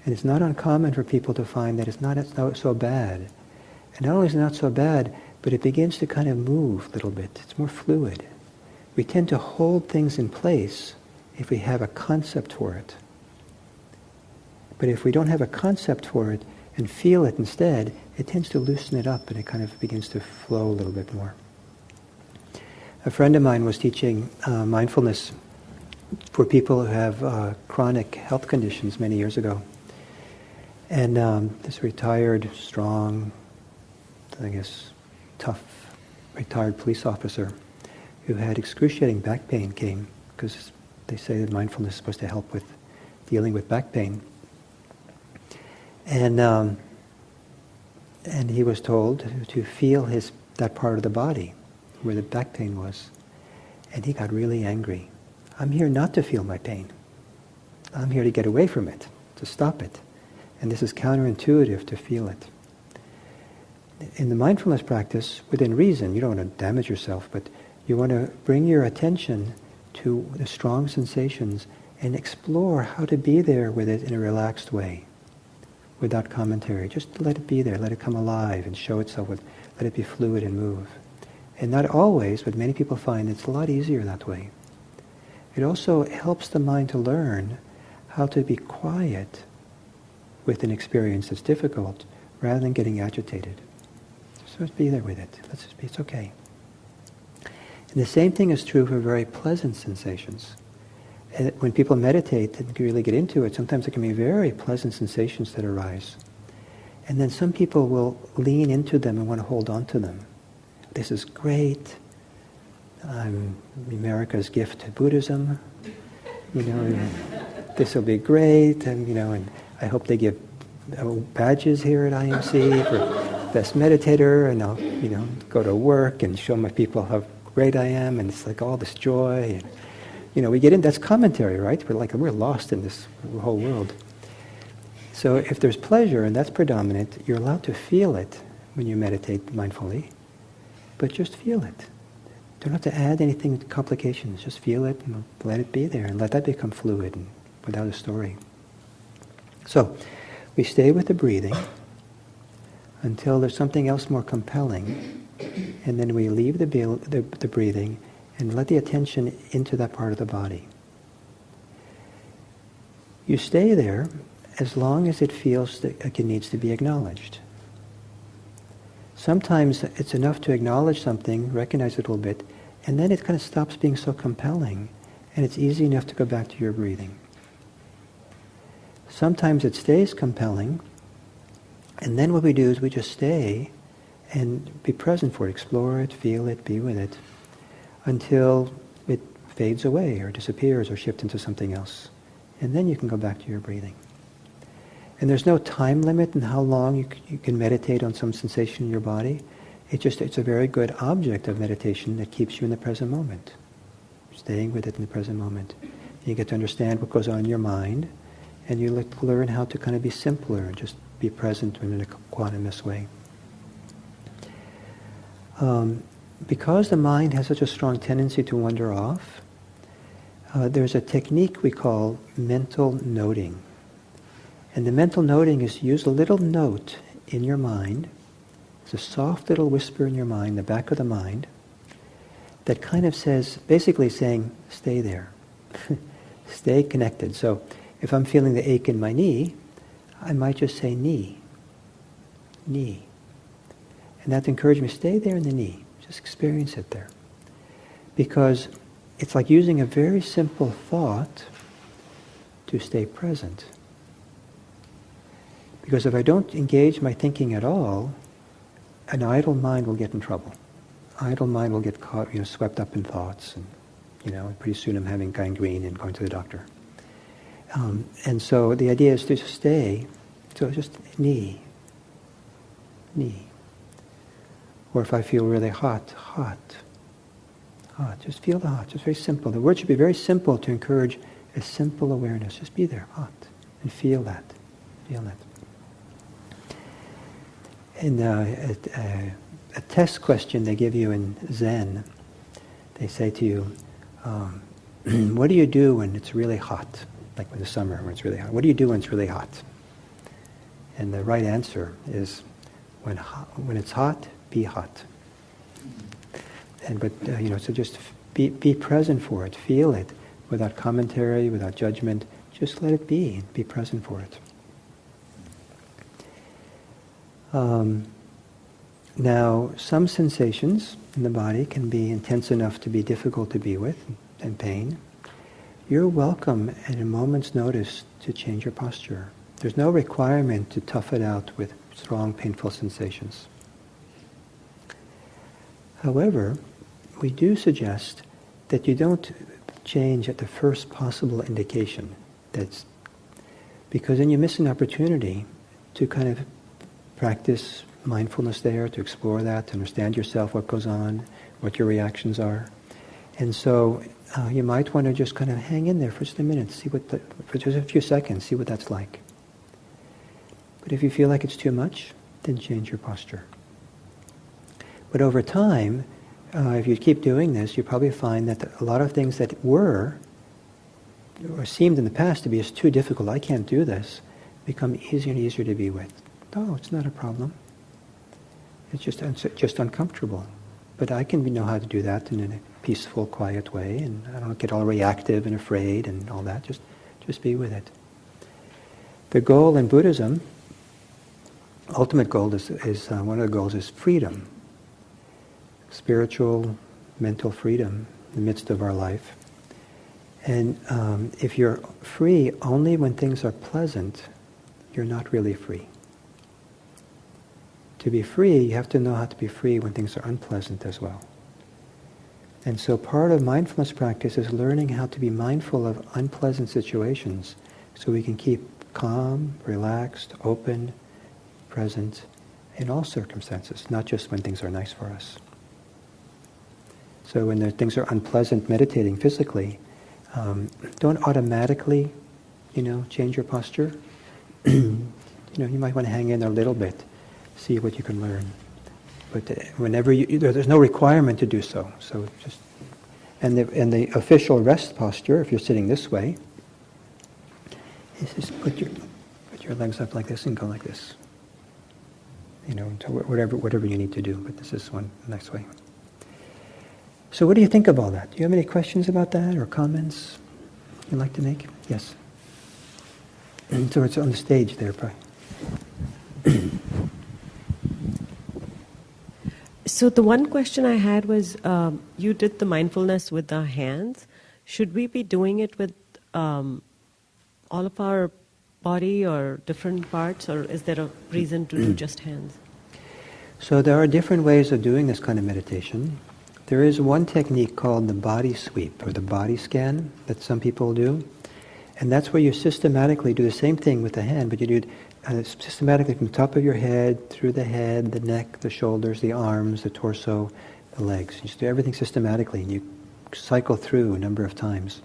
And it's not uncommon for people to find that it's not so bad. And not only is it not so bad, but it begins to kind of move a little bit. It's more fluid. We tend to hold things in place if we have a concept for it. But if we don't have a concept for it and feel it instead, it tends to loosen it up and it kind of begins to flow a little bit more. A friend of mine was teaching mindfulness for people who have chronic health conditions many years ago. And this retired, strong, I guess, tough, retired police officer who had excruciating back pain came, because they say that mindfulness is supposed to help with dealing with back pain. And he was told to feel that part of the body where the back pain was. And he got really angry. I'm here not to feel my pain. I'm here to get away from it, to stop it. And this is counterintuitive to feel it. In the mindfulness practice, within reason, you don't want to damage yourself, but you want to bring your attention to the strong sensations and explore how to be there with it in a relaxed way, without commentary. Just let it be there, let it come alive and show itself, let it be fluid and move. And not always, but many people find it's a lot easier that way. It also helps the mind to learn how to be quiet with an experience that's difficult, rather than getting agitated. So just be there with it. Let's just be, it's okay. And the same thing is true for very pleasant sensations. And when people meditate and really get into it, sometimes there can be very pleasant sensations that arise. And then some people will lean into them and want to hold on to them. This is great. I'm America's gift to Buddhism. This will be great, and I hope they give badges here at IMC for best meditator, and I'll, go to work and show my people how great I am, and it's like all this joy, and we get in. That's commentary, right? We're lost in this whole world. So if there's pleasure and that's predominant, you're allowed to feel it when you meditate mindfully, but just feel it. Don't have to add anything to complications. Just feel it and let it be there, and let that become fluid and without a story. So we stay with the breathing until there's something else more compelling, and then we leave the breathing and let the attention into that part of the body. You stay there as long as it feels that it needs to be acknowledged. Sometimes it's enough to acknowledge something, recognize it a little bit, and then it kind of stops being so compelling, and it's easy enough to go back to your breathing. Sometimes it stays compelling, and then what we do is we just stay and be present for it, explore it, feel it, be with it, until it fades away or disappears or shifts into something else. And then you can go back to your breathing. And there's no time limit in how long you can meditate on some sensation in your body. It's a very good object of meditation that keeps you in the present moment, staying with it in the present moment. You get to understand what goes on in your mind, and you learn how to kind of be simpler and just be present in a quantumous way. Because the mind has such a strong tendency to wander off, there's a technique we call mental noting. And the mental noting is use a little note in your mind. It's a soft little whisper in your mind, the back of the mind, that kind of says, basically saying, stay there. Stay connected. So if I'm feeling the ache in my knee, I might just say knee. Knee. And that encourages me, stay there in the knee. Just experience it there. Because it's like using a very simple thought to stay present. Because if I don't engage my thinking at all, an idle mind will get in trouble. Idle mind will get caught, swept up in thoughts, and pretty soon I'm having gangrene and going to the doctor. And so the idea is to just stay. So just knee. Or if I feel really hot. Just feel the hot. Just very simple. The word should be very simple to encourage a simple awareness. Just be there, hot, and feel that. Feel that. In a test question they give you in Zen, they say to you, what do you do when it's really hot? Like in the summer when it's really hot. What do you do when it's really hot? And the right answer is, when it's hot, be hot. So just be present for it, feel it, without commentary, without judgment. Just let it be, and be present for it. Now, some sensations in the body can be intense enough to be difficult to be with, and pain. You're welcome at a moment's notice to change your posture. There's no requirement to tough it out with strong, painful sensations. However, we do suggest that you don't change at the first possible indication. Because then you miss an opportunity to kind of practice mindfulness there, to explore that, to understand yourself, what goes on, what your reactions are. And so you might want to just kind of hang in there for just a minute, for just a few seconds, see what that's like. But if you feel like it's too much, then change your posture. But over time, if you keep doing this, you probably find that a lot of things that were or seemed in the past to be as too difficult, I can't do this, become easier and easier to be with. No, it's not a problem. It's just uncomfortable. But I can know how to do that in a peaceful, quiet way, and I don't get all reactive and afraid and all that. Just be with it. The goal in Buddhism, ultimate goal is one of the goals is freedom. Spiritual, mental freedom in the midst of our life. And if you're free only when things are pleasant, you're not really free. To be free, you have to know how to be free when things are unpleasant as well. And so part of mindfulness practice is learning how to be mindful of unpleasant situations so we can keep calm, relaxed, open, present in all circumstances, not just when things are nice for us. So when things are unpleasant, meditating physically, don't automatically, change your posture. You might want to hang in there a little bit, see what you can learn. But whenever there's no requirement to do so. So just, and the official rest posture, if you're sitting this way, is just put your legs up like this and go like this. To whatever you need to do. But this is one next way. So what do you think of all that? Do you have any questions about that or comments you'd like to make? Yes. So it's on the stage there, probably. So the one question I had was, you did the mindfulness with the hands. Should we be doing it with all of our body or different parts, or is there a reason to do just hands? So there are different ways of doing this kind of meditation. There is one technique called the body sweep or the body scan that some people do. And that's where you systematically do the same thing with the hand, but you do it systematically from the top of your head, through the head, the neck, the shoulders, the arms, the torso, the legs. You just do everything systematically, and you cycle through a number of times.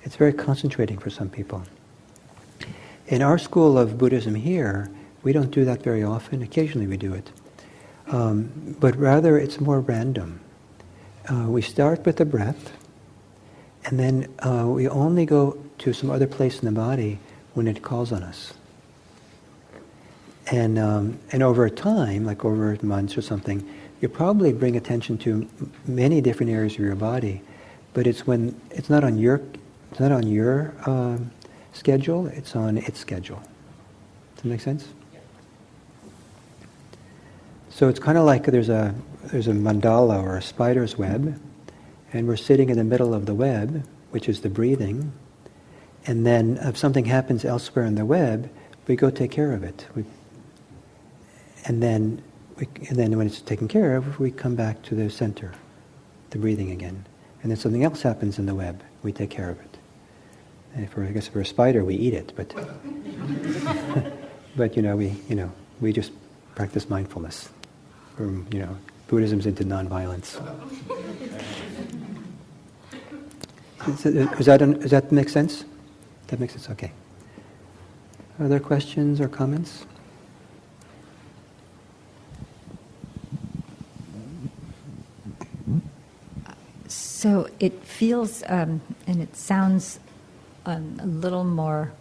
It's very concentrating for some people. In our school of Buddhism here, we don't do that very often. Occasionally we do it. But rather it's more random. We start with the breath, and then we only go to some other place in the body when it calls on us. And over time, like over months or something, you probably bring attention to many different areas of your body, but it's not on your schedule; it's on its schedule. Does that make sense? So it's kind of like there's a mandala or a spider's web, and we're sitting in the middle of the web, which is the breathing, and then if something happens elsewhere in the web, we go take care of it. And then when it's taken care of, we come back to the center, the breathing again. And then something else happens in the web, we take care of it. And if we're a spider, we eat it, but but we just practice mindfulness. Buddhism's into nonviolence. Does that make sense? That makes sense? Okay. Other questions or comments? So it feels, and it sounds a little more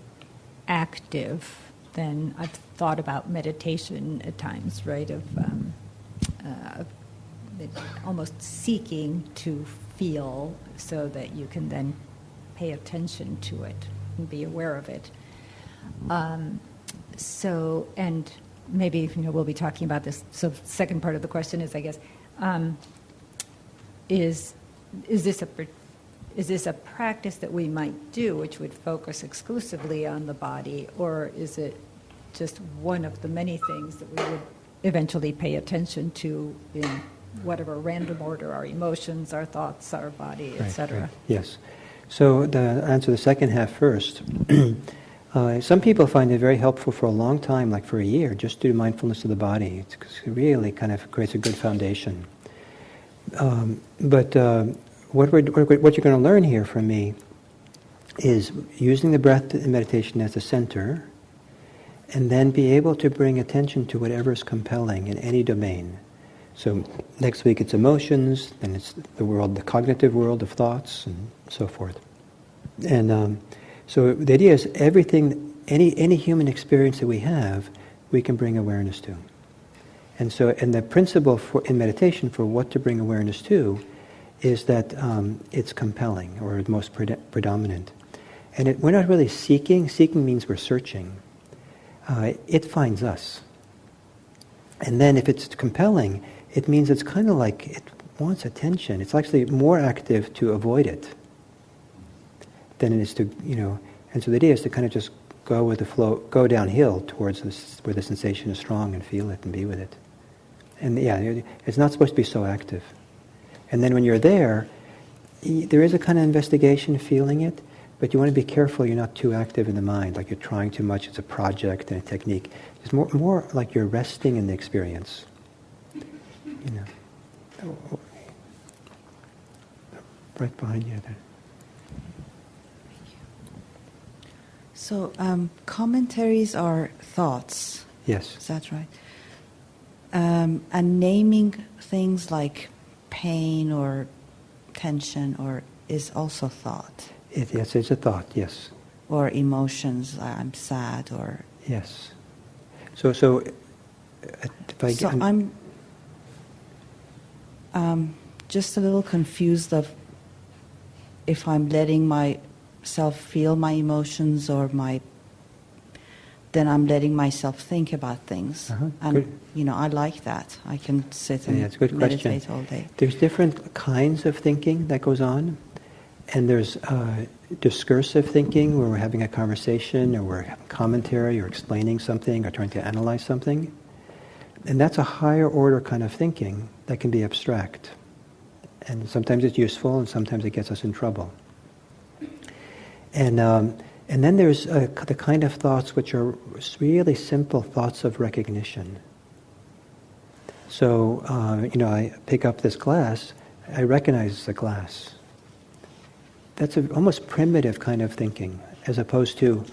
active than I've thought about meditation at times, right? Of almost seeking to feel so that you can then pay attention to it and be aware of it. So, and maybe we'll be talking about this. So, the second part of the question is, I guess, is this a practice that we might do, which would focus exclusively on the body, or is it just one of the many things that we would eventually pay attention to in whatever random order, our emotions, our thoughts, our body, etc.? Right. Yes. So to answer the second half first, some people find it very helpful for a long time, like for a year, just do mindfulness of the body. It really kind of creates a good foundation. But what you're going to learn here from me is using the breath in meditation as a center, and then be able to bring attention to whatever is compelling in any domain. So next week it's emotions, then it's the world, the cognitive world of thoughts, and so forth. And so the idea is everything, any human experience that we have, we can bring awareness to. And so, and the principle in meditation for what to bring awareness to is that it's compelling, or most predominant. And we're not really seeking. Seeking means we're searching. It finds us. And then if it's compelling, it means it's kind of like it wants attention. It's actually more active to avoid it than it is to, and so the idea is to kind of just go with the flow, go downhill towards this, where the sensation is strong, and feel it and be with it. And yeah, it's not supposed to be so active. And then when you're there is a kind of investigation, feeling it, but you want to be careful you're not too active in the mind, like you're trying too much, it's a project and a technique. It's more like you're resting in the experience. Right behind you there. So, commentaries are thoughts. Yes. Is that right? And naming things like pain or tension is also thought. Yes, it's a thought, yes. Or I'm sad, or... Yes. So I'm just a little confused of if I'm letting myself feel my emotions then I'm letting myself think about things. And, good. I like that. I can sit and it's a good meditate question. all day. There's different kinds of thinking that goes on. And there's discursive thinking, where we're having a conversation, or we're having commentary, or explaining something, or trying to analyze something. And that's a higher order kind of thinking that can be abstract. And sometimes it's useful, and sometimes it gets us in trouble. And then there's the kind of thoughts which are really simple thoughts of recognition. So, I pick up this glass, I recognize it's a glass. That's an almost primitive kind of thinking, as opposed to,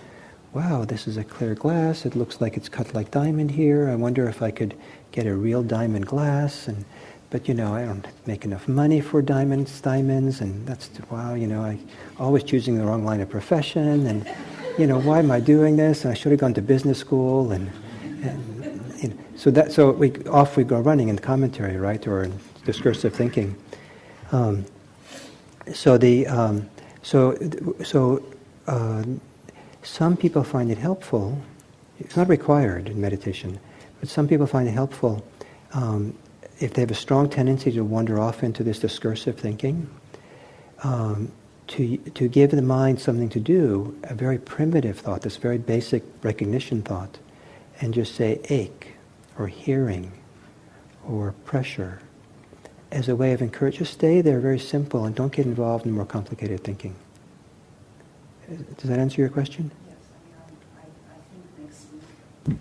wow, this is a clear glass, it looks like it's cut like diamond here, I wonder if I could get a real diamond glass, but I don't make enough money for diamonds, and that's, wow, I always choosing the wrong line of profession, and, why am I doing this, and I should have gone to business school, so we go running in commentary, right, or in discursive thinking. Some people find it helpful. It's not required in meditation, but some people find it helpful if they have a strong tendency to wander off into this discursive thinking, to give the mind something to do, a very primitive thought, this very basic recognition thought, and just say ache, or hearing, or pressure, as a way of encouraging. Just stay there, very simple, and don't get involved in more complicated thinking. Does that answer your question? Yes, I think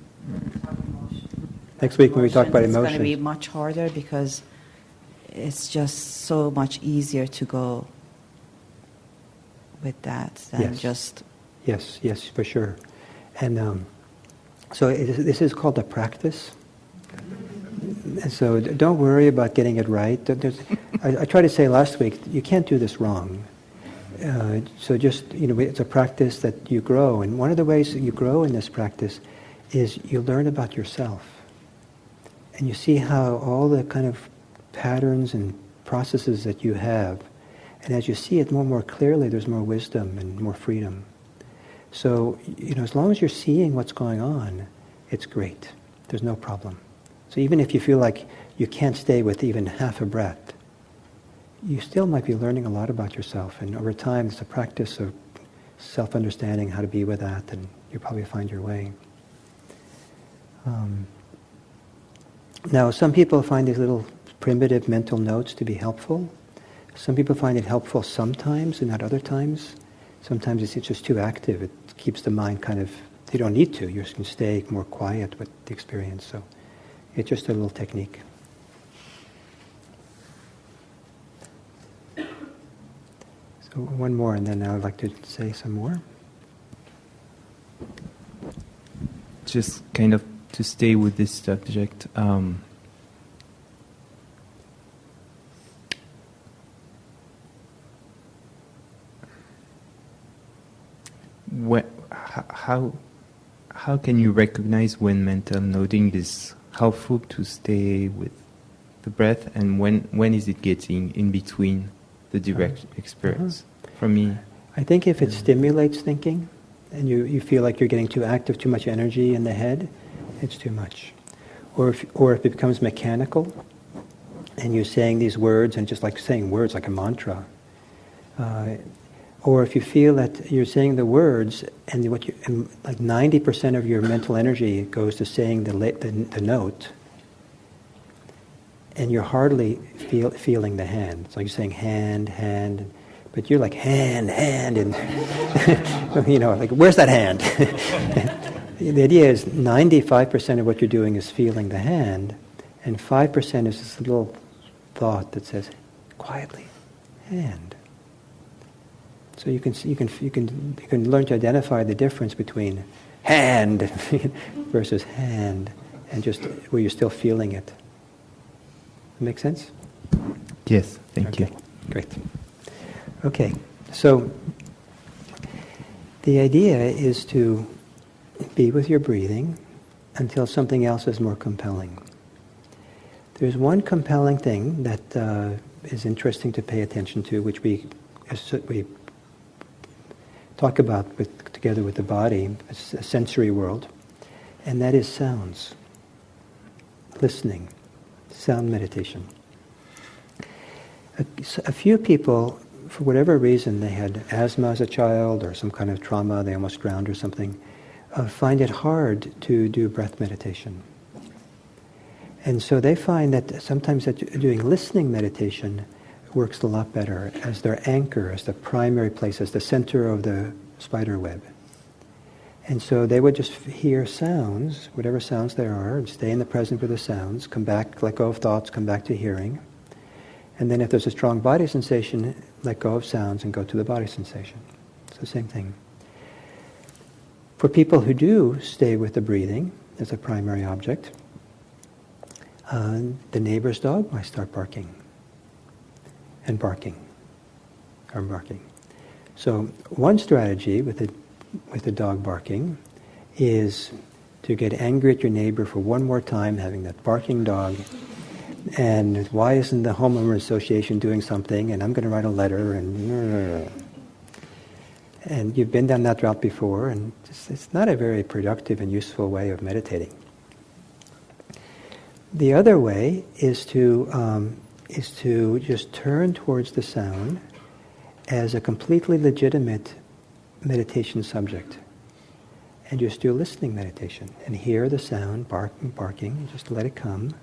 next week when we talk about emotions. It's going to be much harder because it's just so much easier to go with that than just... Yes, for sure. And so this is called a practice. And so don't worry about getting it right. I tried to say last week, you can't do this wrong. So just, it's a practice that you grow. And one of the ways that you grow in this practice is you learn about yourself. And you see how all the kind of patterns and processes that you have, and as you see it more and more clearly, there's more wisdom and more freedom. So, as long as you're seeing what's going on, it's great. There's no problem. So even if you feel like you can't stay with even half a breath, you still might be learning a lot about yourself. And over time, it's a practice of self-understanding how to be with that, and you'll probably find your way. Now, some people find these little primitive mental notes to be helpful. Some people find it helpful sometimes and not other times. Sometimes it's just too active. It keeps the mind kind of, you don't need to. You can stay more quiet with the experience. So it's just a little technique. So one more, and then I would like to say some more. just kind of to stay with this subject. How can you recognize when mental noting is helpful to stay with the breath, and when is it getting in between the direct experience? For me, I think if it stimulates thinking, and you feel like you're getting too active, too much energy in the head, it's too much. Or if it becomes mechanical, and you're saying these words and just like saying words like a mantra. Or if you feel that you're saying the words and like 90% of your mental energy goes to saying the note, and you're hardly feeling the hand. It's like you're saying hand, hand, but you're like hand, and like where's that hand? The idea is 95% of what you're doing is feeling the hand, and 5% is this little thought that says quietly, hand. So you can learn to identify the difference between hand versus hand, and just where you're still feeling it. Make sense? Yes, thank you. Great. Okay, so the idea is to be with your breathing until something else is more compelling. There's one compelling thing that is interesting to pay attention to, which we talk about together with the body, a sensory world, and that is sounds. Listening, sound meditation. A few people, for whatever reason, they had asthma as a child or some kind of trauma, they almost drowned or something, find it hard to do breath meditation. And so they find that sometimes doing listening meditation works a lot better as their anchor, as the primary place, as the center of the spider web. And so they would just hear sounds, whatever sounds there are, and stay in the present with the sounds, come back, let go of thoughts, come back to hearing. And then if there's a strong body sensation, let go of sounds and go to the body sensation. It's the same thing. For people who do stay with the breathing as a primary object, the neighbor's dog might start barking. And barking. So one strategy with the dog barking is to get angry at your neighbor for one more time, having that barking dog, and why isn't the homeowner association doing something, and I'm going to write a letter, and you've been down that route before, and it's not a very productive and useful way of meditating. The other way is to just turn towards the sound as a completely legitimate meditation subject, and just do listening meditation and hear the sound barking, just let it come,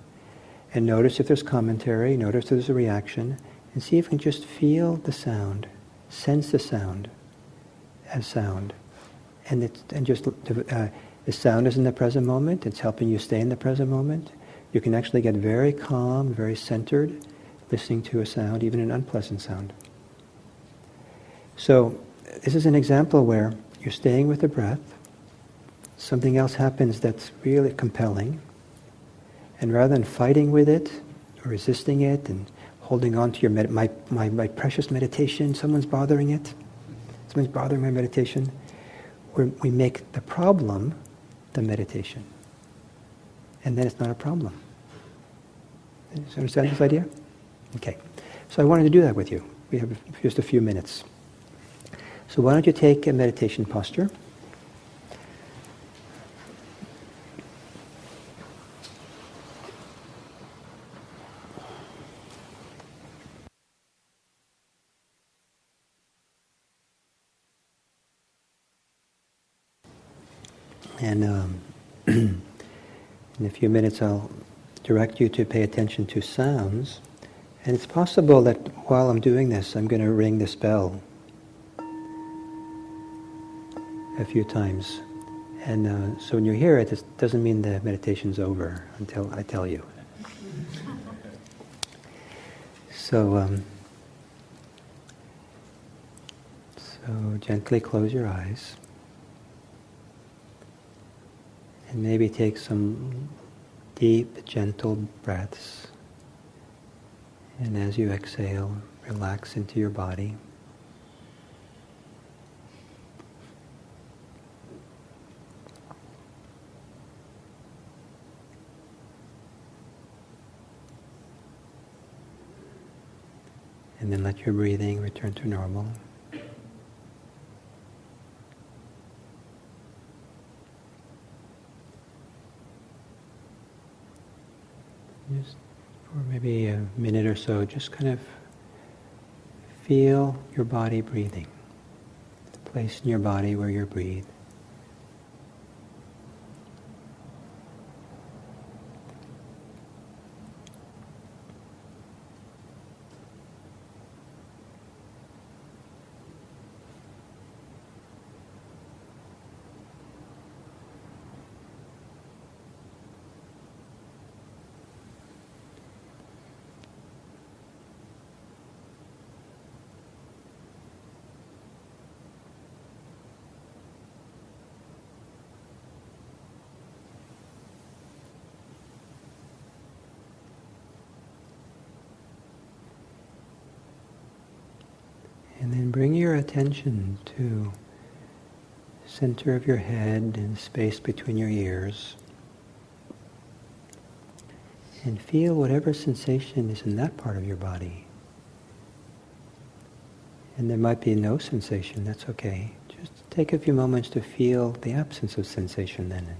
and notice if there's commentary, notice if there's a reaction, and see if you can just feel the sound, sense the sound as sound, and the sound is in the present moment. It's helping you stay in the present moment. You can actually get very calm, very centered, listening to a sound, even an unpleasant sound. So this is an example where you're staying with the breath, something else happens that's really compelling, and rather than fighting with it, or resisting it, and holding on to your my precious meditation, someone's bothering my meditation, we make the problem the meditation. And then it's not a problem. Do you understand this idea? Okay. So I wanted to do that with you. We have just a few minutes. So why don't you take a meditation posture? And in a few minutes I'll direct you to pay attention to sounds. And it's possible that while I'm doing this, I'm going to ring this bell a few times. And so when you hear it, it doesn't mean the meditation's over until I tell you. So gently close your eyes. And maybe take some deep, gentle breaths. And as you exhale, relax into your body. And then let your breathing return to normal. Just for maybe a minute or so, just kind of feel your body breathing. The place in your body where you breathe. And then bring your attention to the center of your head and space between your ears. And feel whatever sensation is in that part of your body. And there might be no sensation, that's okay. Just take a few moments to feel the absence of sensation then,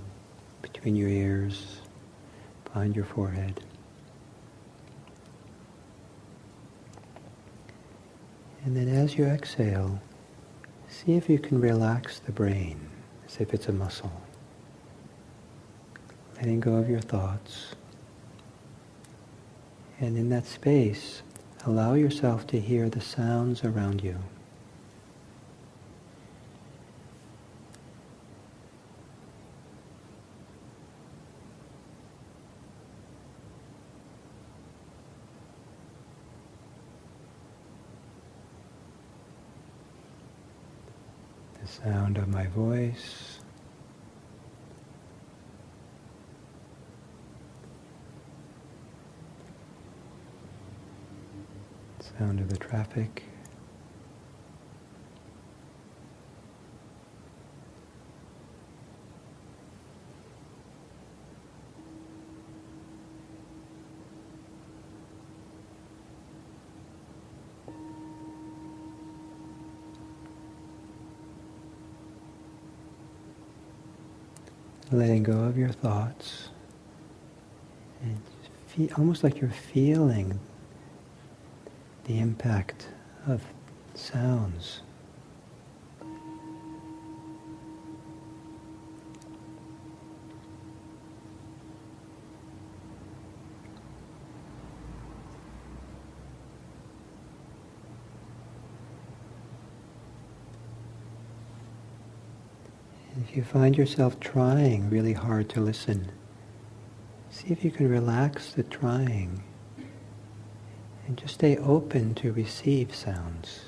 between your ears, behind your forehead. And then as you exhale, see if you can relax the brain, as if it's a muscle. Letting go of your thoughts. And in that space, allow yourself to hear the sounds around you. The sound of my voice. Sound of the traffic. Letting go of your thoughts. And almost like you're feeling the impact of sounds. And if you find yourself trying really hard to listen, see if you can relax the trying. And just stay open to receive sounds.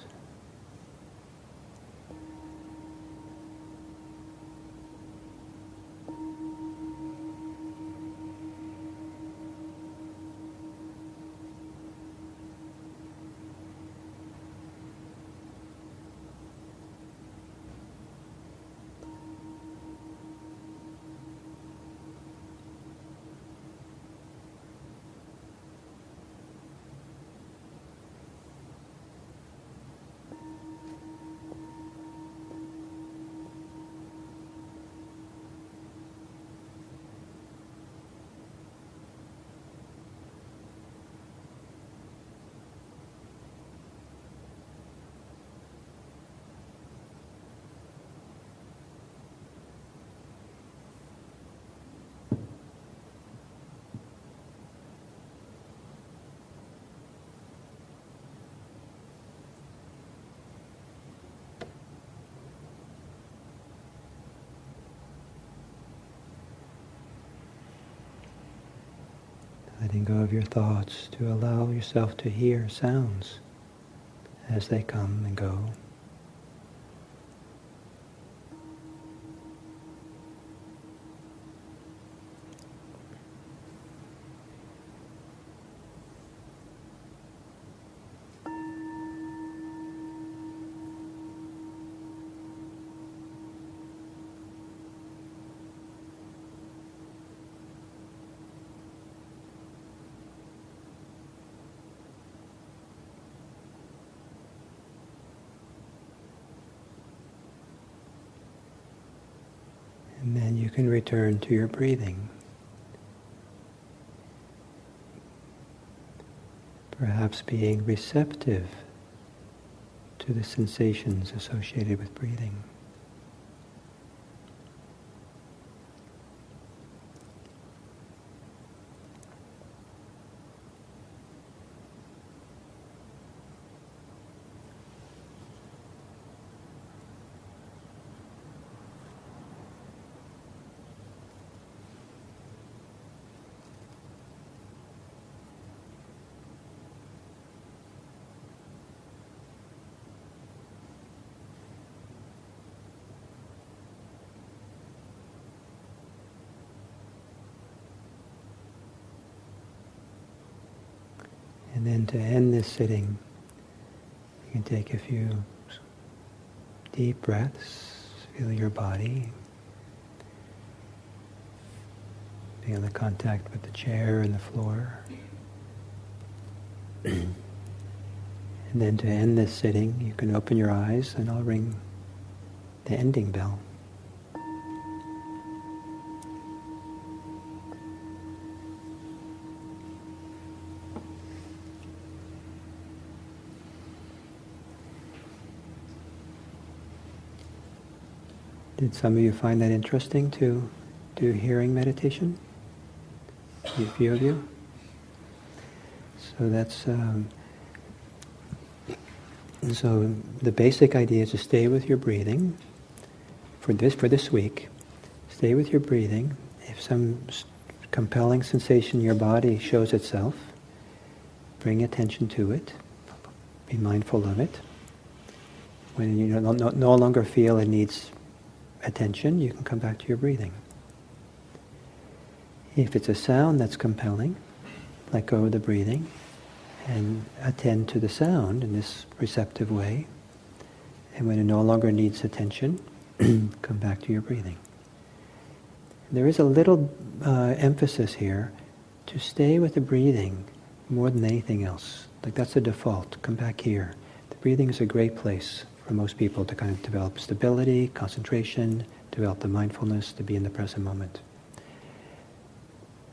Letting go of your thoughts to allow yourself to hear sounds as they come and go. And then you can return to your breathing. Perhaps being receptive to the sensations associated with breathing. And then to end this sitting, you can take a few deep breaths, feel your body, feel the contact with the chair and the floor. And then to end this sitting, you can open your eyes and I'll ring the ending bell. Did some of you find that interesting to do hearing meditation? A few of you? So that's so the basic idea is to stay with your breathing for this week. Stay with your breathing. If some compelling sensation in your body shows itself, bring attention to it. Be mindful of it. When you no longer feel it needs attention, you can come back to your breathing. If it's a sound that's compelling, let go of the breathing and attend to the sound in this receptive way. And when it no longer needs attention, come back to your breathing. There is a little emphasis here to stay with the breathing more than anything else. Like that's the default. Come back here. The breathing is a great place for most people to kind of develop stability, concentration, develop the mindfulness, to be in the present moment.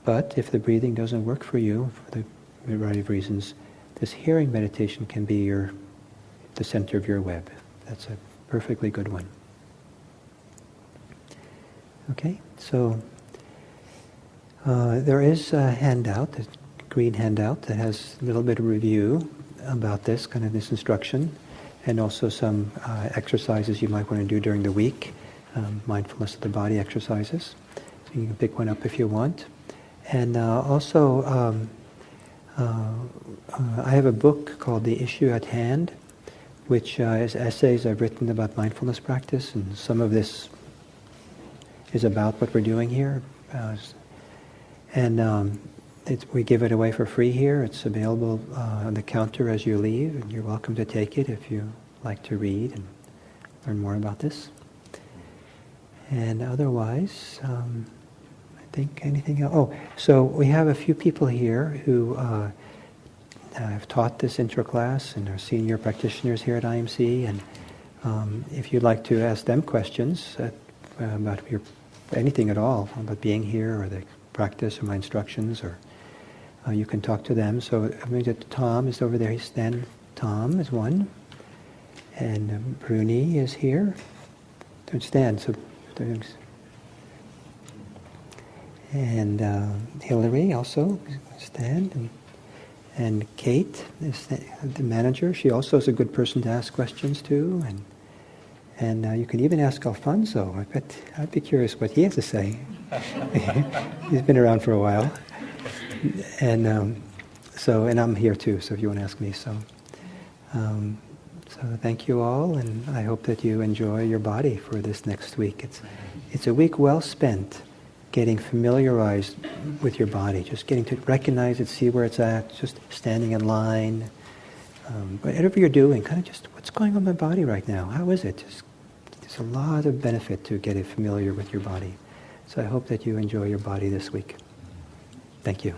But if the breathing doesn't work for you, for the variety of reasons, this hearing meditation can be the center of your web. That's a perfectly good one. Okay, so there is a handout, a green handout that has a little bit of review about this, kind of this instruction, and also some exercises you might want to do during the week, mindfulness of the body exercises. So you can pick one up if you want. And also, I have a book called The Issue at Hand, which is essays I've written about mindfulness practice, and some of this is about what we're doing here. We give it away for free here. It's available on the counter as you leave, and you're welcome to take it if you like to read and learn more about this. And otherwise, I think anything else? Oh, so we have a few people here who have taught this intro class and are senior practitioners here at IMC. And if you'd like to ask them questions about anything at all, about being here or the practice or my instructions, or you can talk to them. So I mean, Tom is over there. Tom is one. And Bruni is here. Don't stand. So, and Hillary also stand. And Kate is the manager. She also is a good person to ask questions to. And you can even ask Alfonso. I bet I'd be curious what he has to say. He's been around for a while. And and I'm here too, so if you want to ask me. So thank you all, and I hope that you enjoy your body for this next week. It's a week well spent getting familiarized with your body, just getting to recognize it, see where it's at, just standing in line. Whatever you're doing, kind of just, what's going on in my body right now? How is it? There's a lot of benefit to getting familiar with your body. So I hope that you enjoy your body this week. Thank you.